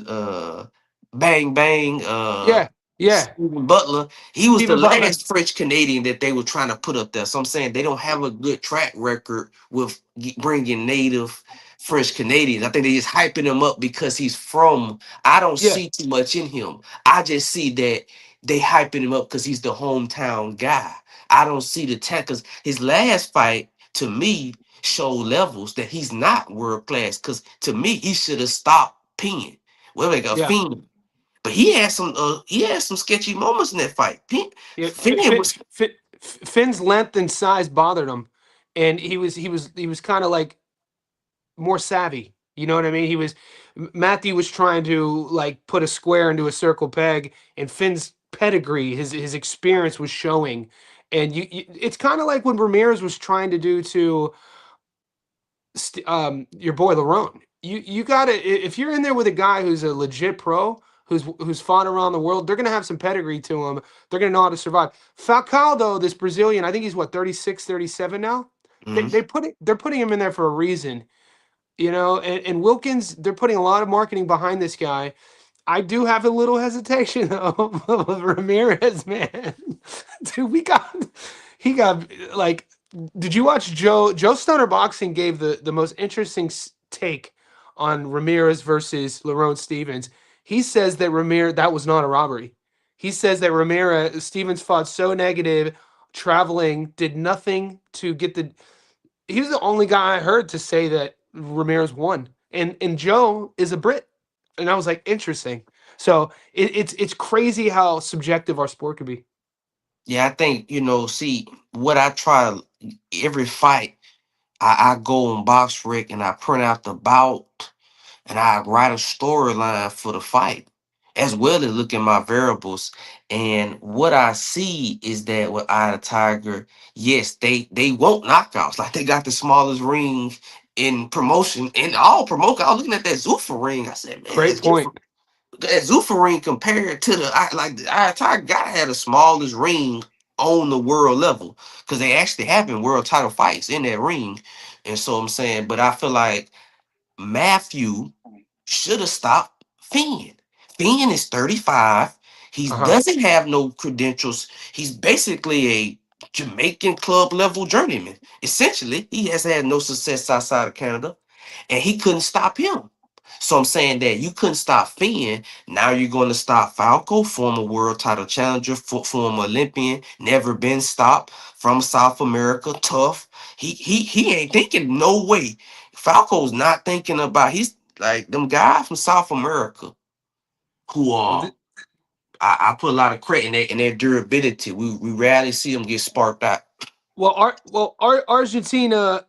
bang bang. yeah. Yeah. Steven Butler. He was the Stephen Butler. last French Canadian that they were trying to put up there. So I'm saying they don't have a good track record with bringing native French Canadians. I think they just hyping him up because he's from. I don't Yeah. see too much in him. I just see that they hyping him up because he's the hometown guy. I don't see the tech because his last fight to me showed levels that he's not world class. Because to me, he should have stopped peeing. Well, like a Yeah. fiend. But he had some sketchy moments in that fight. Yeah. Finn was Finn's length and size bothered him, and he was kind of like more savvy. You know what I mean? Matthew was trying to like put a square into a circle peg, and Finn's pedigree, his experience was showing. And it's kind of like when Ramirez was trying to do to your boy Larone. You gotta, if you're in there with a guy who's a legit pro, who's fought around the world, they're gonna have some pedigree to him. They're gonna know how to survive. Falcao, though, this Brazilian, I think he's what, 36, 37 now. mhm. They're putting him in there for a reason, and Wilkins, they're putting a lot of marketing behind this guy. I do have a little hesitation though of Ramirez, man. Dude, he got like. Did you watch Joe Stunner Boxing gave the most interesting take on Ramirez versus Lerone Stevens. He says that Ramirez, that was not a robbery. He says that Ramirez Stevens fought so negative, traveling, did nothing to get the. He was the only guy I heard to say that Ramirez won, and Joe is a Brit, and I was like, interesting. So it's crazy how subjective our sport could be. Yeah, I think, see what I try every fight, I go on Box Rec and I print out the bout and I write a storyline for the fight, as well as look at my variables. And what I see is that with Eye of the Tiger, yes, they want knockouts. Like they got the smallest ring in promotion, in all promotion. I was looking at that Zuffa ring. I said, man, Great point. that Zuffa ring compared to the Eye of the Tiger gotta have the smallest ring on the world level because they actually having world title fights in that ring. And so I'm saying, but I feel like Matthew should have stopped Finn. Finn is 35. He Uh huh. doesn't have no credentials. He's basically a Jamaican club level journeyman. Essentially, he has had no success outside of Canada, and he couldn't stop him. So I'm saying that you couldn't stop Finn. Now you're going to stop Falco, former world title challenger, former Olympian, never been stopped from South America, tough. He ain't thinking no way. Falco's not thinking about. He's like them guys from South America who Well, are. I put a lot of credit in their durability. We rarely see them get sparked out. Argentina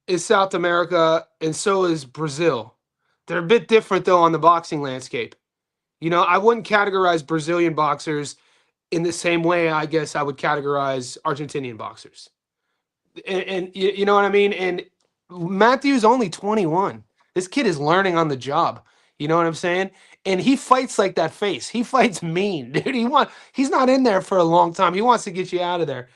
is South America, and so is Brazil. They're a bit different though on the boxing landscape. I wouldn't categorize Brazilian boxers in the same way I guess I would categorize Argentinian boxers. And you know what I mean? And Matthew's only 21. This kid is learning on the job. You know what I'm saying? And he fights like that face. He fights mean, dude. He's not in there for a long time. He wants to get you out of there.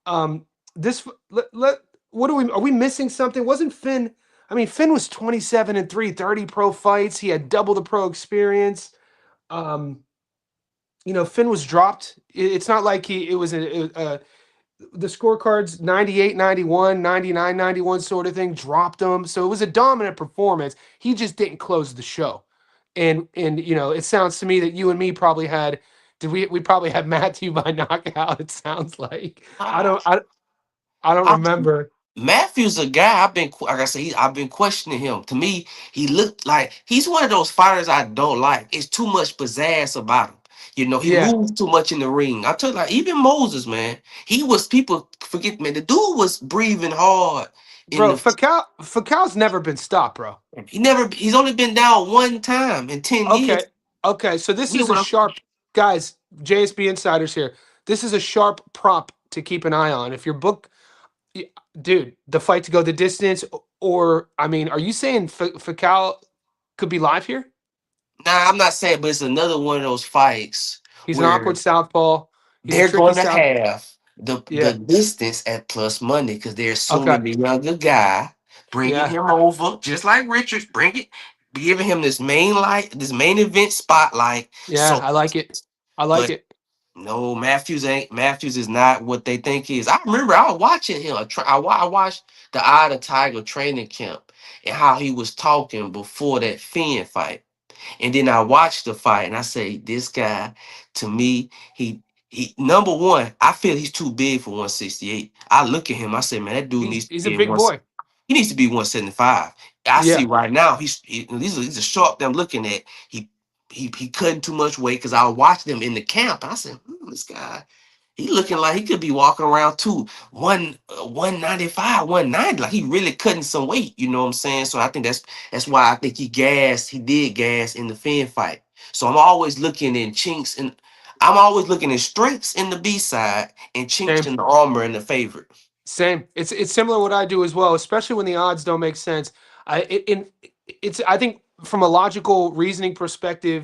Um, this let, let what are we missing something? Wasn't Finn? I mean, Finn was 27-3, 30 pro fights. He had double the pro experience. Um, Finn was dropped. It's not like it was the scorecards 98, 91, 99, 91 sort of thing, dropped him. So it was a dominant performance. He just didn't close the show. And it sounds to me that you and me probably had did we probably had Matthew by knockout, it sounds like. I I, don't I, I don't I remember. Matthews a guy like I said, I've been questioning him. To me, he looked like he's one of those fighters I don't like. It's too much pizzazz about him. He Yeah, moves too much in the ring. I tell you, like even Moses, man, he was people forget, man. The dude was breathing hard in bro, the. Facal's never been stopped, bro. He's only been down one time in 10 years. Okay. Okay, so this We is a would have. sharp guys, JSB insiders here. This is a sharp prop to keep an eye on. If your book Y- dude, the fight to go the distance, or I mean, are you saying Fakal could be live here? Nah, I'm not saying, but it's another one of those fights He's an awkward where southpaw. He's a they're tricky going to south. have the Yeah. distance at plus money because they're Okay. assuming the younger guy, bringing Yeah. him over just like Richards, giving him this main event spotlight. Yeah. So, I like it. I like but it. no, Matthews is not what they think he is. I remember I was watching him. I watched the Eye of the Tiger training camp and how he was talking before that Finn fight. And then I watched the fight and I say, this guy, to me, he number one, I feel he's too big for 168. I look at him, I say, man, that dude He's needs to he's a be in big one. boy. He needs to be 175. I see Yeah. right now, these are sharp that I'm looking at. He cutting too much weight because I watched him in the camp. And I said, this guy, he looking like he could be walking around too. 195, 190. Like he really cutting some weight. You know what I'm saying? So I think that's why I think he did gas in the Finn fight. So I'm always looking at strengths in the B side and chinks Same. in the armor in the favorite. Same. It's similar to what I do as well, especially when the odds don't make sense. I think from a logical reasoning perspective,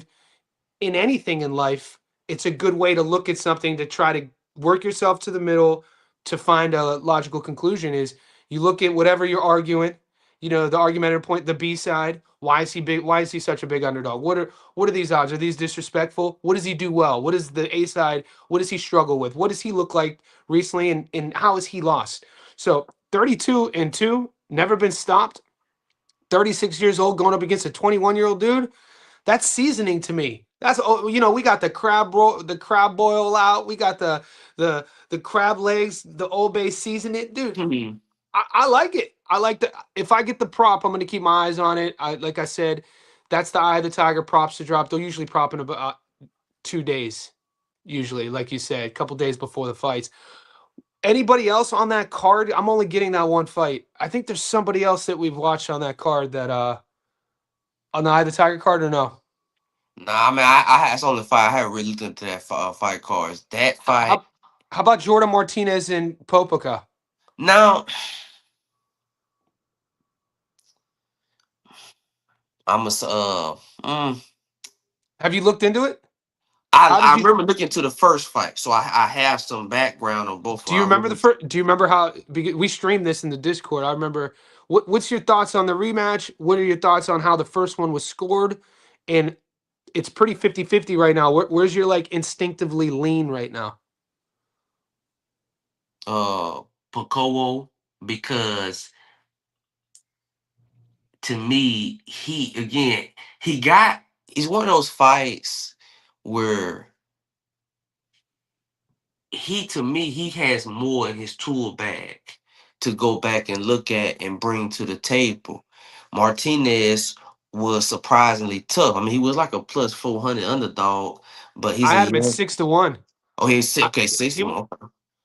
in anything in life, it's a good way to look at something to try to work yourself to the middle to find a logical conclusion. Is you look at whatever you're arguing, the argumentative point, the B side. Why is he big? Why is he such a big underdog? What are these odds? Are these disrespectful? What does he do well? What is the A side? What does he struggle with? What does he look like recently, and how has he lost? So 32-2, never been stopped. 36 years old, going up against a 21-year-old dude. That's seasoning to me. We got the crab boil out. We got the crab legs, the Old Bay seasoning. Dude, Hmm. I like it. I like the if I get the prop, I'm gonna keep my eyes on it. Like I said, that's the Eye of the Tiger props to drop. They'll usually prop in about 2 days. Usually, like you said, a couple days before the fights. Anybody else on that card? I'm only getting that one fight. I think there's somebody else that we've watched on that card that on the Eye of the Tiger card or no? Nah, I mean, I had it's only fight. I haven't really looked into that fight cards. That How, fight. how, how about Jordan Martinez and Popoka? Now, I'm a Have you looked into it? I How did I you remember looking to the first fight, so I have some background on both of them. do you I remember the remember. first? Do you remember how because we streamed this in the Discord? I remember. What's your thoughts on the rematch? What are your thoughts on how the first one was scored? And it's pretty 50-50 right now. Where's your like instinctively lean right now? uh Pocoyo because to me he's one of those fights where he has more in his tool bag to go back and look at and bring to the table. Martinez was surprisingly tough. I mean, he was like a plus 400 underdog, but he's I a had him at young. 6-1. Oh, he's I, okay, 6 he to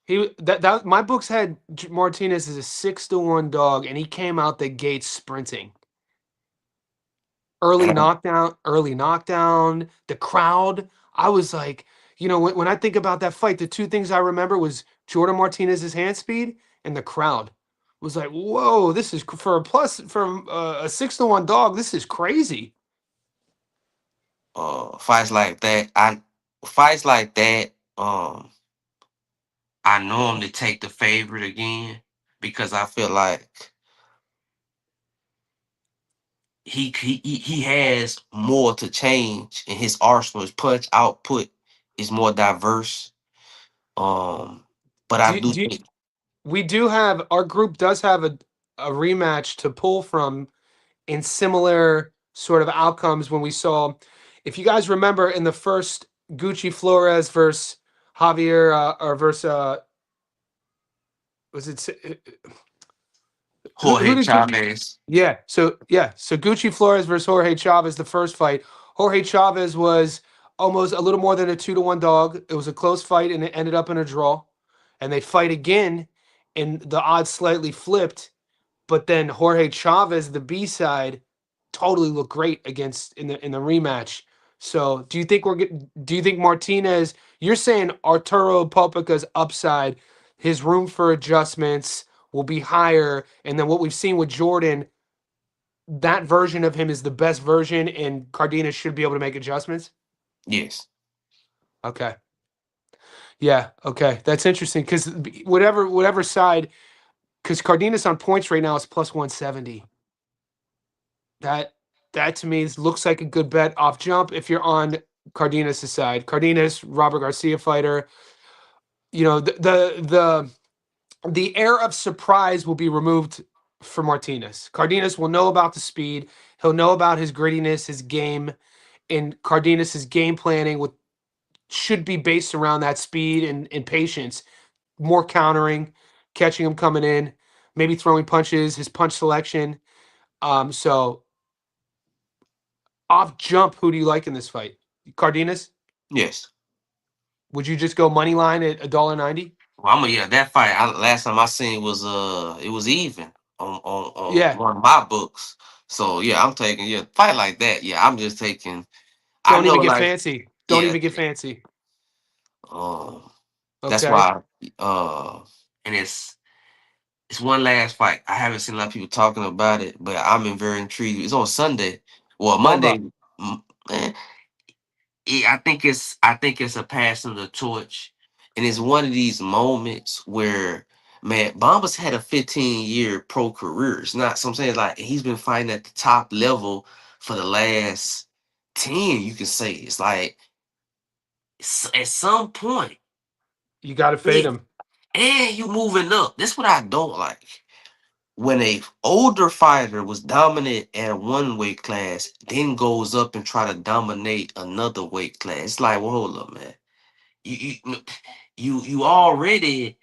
he that my books had Martinez as a 6-1 dog, and he came out the gate sprinting. one. Early knockdown, the crowd. I was like, when I think about that fight, the two things I remember was Jordan Martinez's hand speed and the crowd. Was like, whoa, this is for a plus for a 6-1 dog. This is crazy. Fights like that. Fights like that. I normally take the favorite again because I feel like he has more to change in his arsenal. His punch output is more diverse. Um, but I Do, do do you, think we do have our group does have a rematch to pull from in similar sort of outcomes when we saw, if you guys remember in the first Gucci Flores versus Javier or versus was it who Jorge did Chavez. so Gucci Flores versus Jorge Chavez, the first fight. Jorge Chavez was almost a little more than a 2-1 dog. It was a close fight and it ended up in a draw. And they fight again, and the odds slightly flipped. But then Jorge Chavez, the B side, totally looked great against in the rematch. So do you think Martinez? You're saying Arturo Popica's upside, his room for adjustments will be higher, and then what we've seen with Jordan, that version of him is the best version, and Cardenas should be able to make adjustments. Yes, Okay, yeah, okay, that's interesting because whatever side, because Cardenas on points right now is plus 170. That that to me looks like a good bet off jump if you're on Cardenas' side. Cardenas, Robert Garcia fighter. You know the air of surprise will be removed for Martinez. Cardenas will know about the speed. He'll know about his grittiness, his game, and Cardenas' game planning with should be based around that speed and patience. More countering, catching him coming in, maybe throwing punches, his punch selection. So off jump, who do you like in this fight? Cardenas? yes. Would you just go money line at $1.90? Well, yeah, that fight. Last time I seen was it was even on Yeah. one of my books. So yeah, I'm taking fight like that. Yeah, I'm just taking. I Don't know even get like fancy. Don't yeah. even get fancy. Um, that's Okay. why. And it's one last fight. I haven't seen a lot of people talking about it, but I'm in very intrigued. It's on Sunday. Well, Bomba. Monday. Man, I think it's a passing of the torch, and it's one of these moments where man, Bamba's had a 15-year pro career. It's not some saying like he's been fighting at the top level for the last 10. You can say it's like at some point, You got to fade yeah, him. and you moving up. That's what I don't like. When a older fighter was dominant at one weight class, then goes up and try to dominate another weight class. It's like, well, hold up, man. You already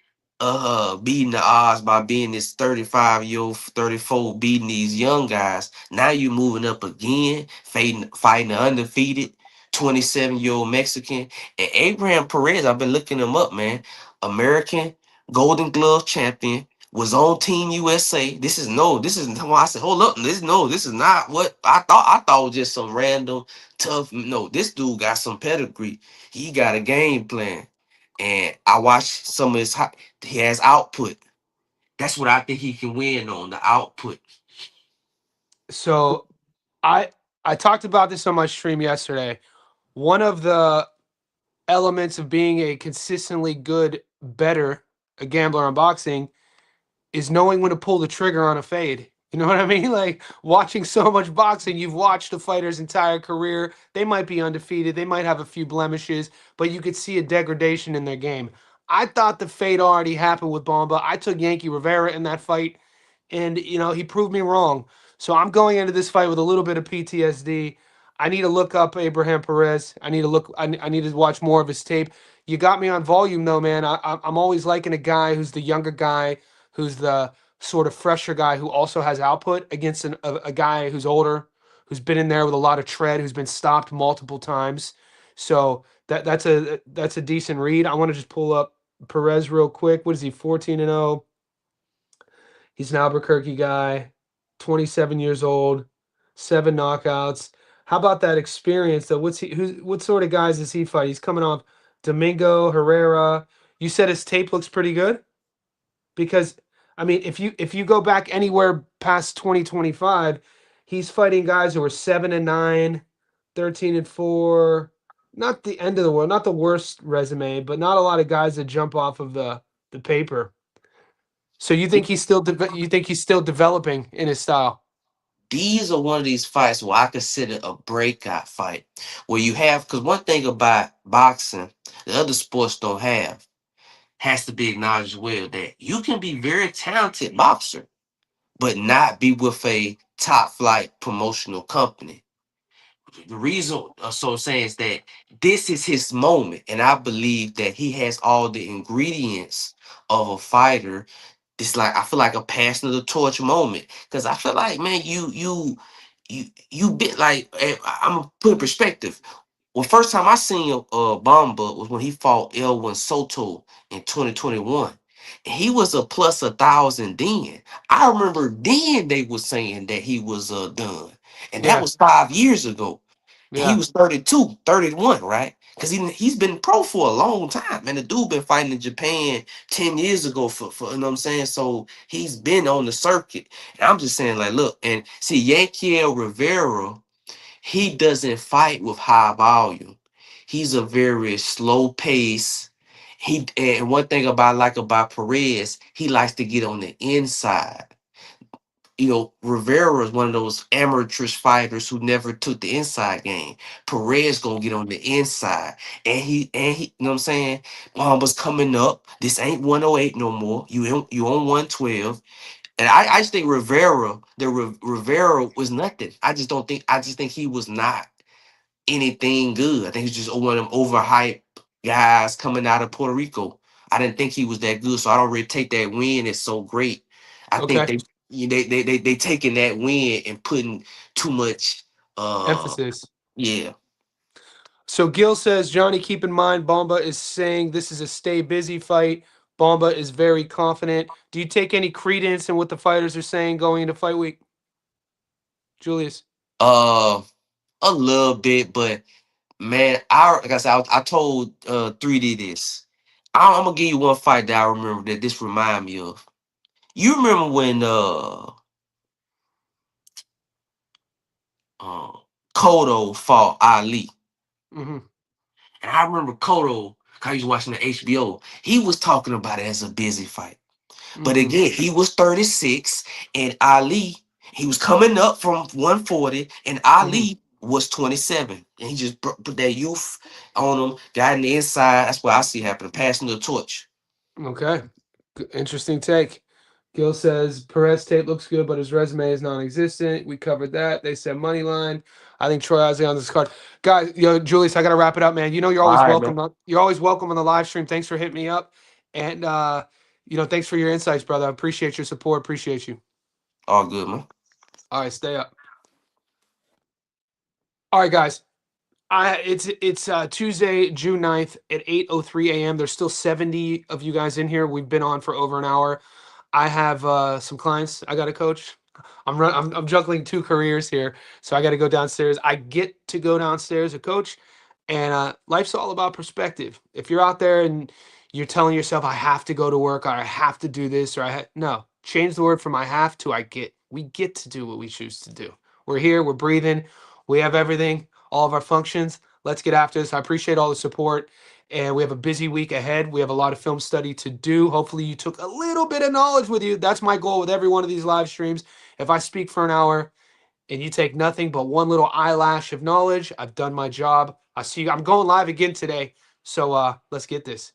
beating the odds by being this 35-year old 34 beating these young guys. Now you moving up again, fighting the undefeated 27-year-old Mexican. And Abraham Perez, I've been looking him up, man. American Golden Glove champion, was on Team USA. This is why I said, hold up, this is not what I thought. I thought it was just some random tough. No, this dude got some pedigree. He got a game plan. And I watched some of he has output. That's what I think he can win on, the output. So I I talked about this on my stream yesterday. One of the elements of being a consistently good better a gambler on boxing is knowing when to pull the trigger on a fade. You know what I mean? Like watching so much boxing, you've watched a fighter's entire career. They might be undefeated, they might have a few blemishes, but you could see a degradation in their game. I thought the fade already happened with Bomba. I took Yankee Rivera in that fight, and he proved me wrong. So I'm going into this fight with a little bit of PTSD. I need to look up Abraham Perez. I need to look. I need to watch more of his tape. You got me on volume though, man. I'm always liking a guy who's the younger guy, who's the sort of fresher guy who also has output against a guy who's older, who's been in there with a lot of tread, who's been stopped multiple times. So that's a decent read. I want to just pull up Perez real quick. What is he? 14-0. He's an Albuquerque guy, 27 years old, 7 knockouts. How about that experience though? What sort of guys does he fight? He's coming off Domingo Herrera. You said his tape looks pretty good? Because I mean, if you go back anywhere past 2025, he's fighting guys who are 7-9, 13-4. Not the end of the world, not the worst resume, but not a lot of guys that jump off of the paper. So you think he's still developing in his style? these are one of these fights where I consider a breakout fight, where you have, because one thing about boxing, the other sports don't have, has to be acknowledged as well, that you can be very talented boxer, but not be with a top flight promotional company. The reason so I'm saying is that this is his moment, and I believe that he has all the ingredients of a fighter. It's like I feel like a passing of the torch moment, because I feel like, man, you bit like, I'm gonna put in perspective. Well, first time I seen Bamba was when he fought Elwin Soto in 2021. He was a plus 1,000 then. I remember then they were saying that he was done, and that Yeah, was 5 years ago. And he yeah. was 32, 31, right? Because he's been pro for a long time. And the dude been fighting in Japan 10 years ago for you know what I'm saying? So he's been on the circuit. And I'm just saying, like, look, and see, Yankiel Rivera, he doesn't fight with high volume. He's a very slow pace. And one thing about Perez, he likes to get on the inside. Rivera is one of those amateurish fighters who never took the inside game. Perez gonna get on the inside. And he, you know what I'm saying? Bomba's coming up. This ain't 108 no more. You on 112. And I just think Rivera was nothing. I just think he was not anything good. I think he's just one of them overhyped guys coming out of Puerto Rico. I didn't think he was that good, so I don't really take that win as so great. I think Okay. they taking that win and putting too much. Emphasis. Yeah. So Gil says, Johnny, keep in mind, Bomba is saying this is a stay busy fight. Bomba is very confident. Do you take any credence in what the fighters are saying going into fight week, Julius? Uh, a little bit, but man, like I said, I told 3D this. I'm gonna give you one fight that I remember that this remind me of. You remember when uh Cotto fought Ali? Mm-hmm. And I remember Cotto, 'cause he was watching the HBO. He was talking about it as a busy fight. But Mm-hmm. again, he was 36, and Ali, he was coming up from 140, and Mm-hmm. Ali was 27. And he just put that youth on him, got in the inside. That's what I see happening, passing the torch. Okay. Interesting take. Gil says Perez tape looks good, but his resume is non-existent. We covered that. They said money line. I think Troy Ozzy on this card. Guys, Julius, I gotta wrap it up, man. You're All always right, man. welcome. You're always welcome on the live stream. Thanks for hitting me up. And thanks for your insights, brother. I appreciate your support. Appreciate you. All good, man. All right, stay up. All right, guys. It's Tuesday, June 9th at 8:03 a.m. There's still 70 of you guys in here. We've been on for over an hour. I have some clients I got to coach. I'm juggling two careers here, so I got to go downstairs. I get to go downstairs to coach, and life's all about perspective. If you're out there and you're telling yourself I have to go to work or I have to do this or no, change the word from I have to I get. We get to do what we choose to do. We're here, we're breathing, we have everything, all of our functions. Let's get after this. I appreciate all the support. And we have a busy week ahead. We have a lot of film study to do. Hopefully, you took a little bit of knowledge with you. That's my goal with every one of these live streams. If I speak for an hour and you take nothing but one little eyelash of knowledge, I've done my job. I see you. I'm going live again today. So let's get this.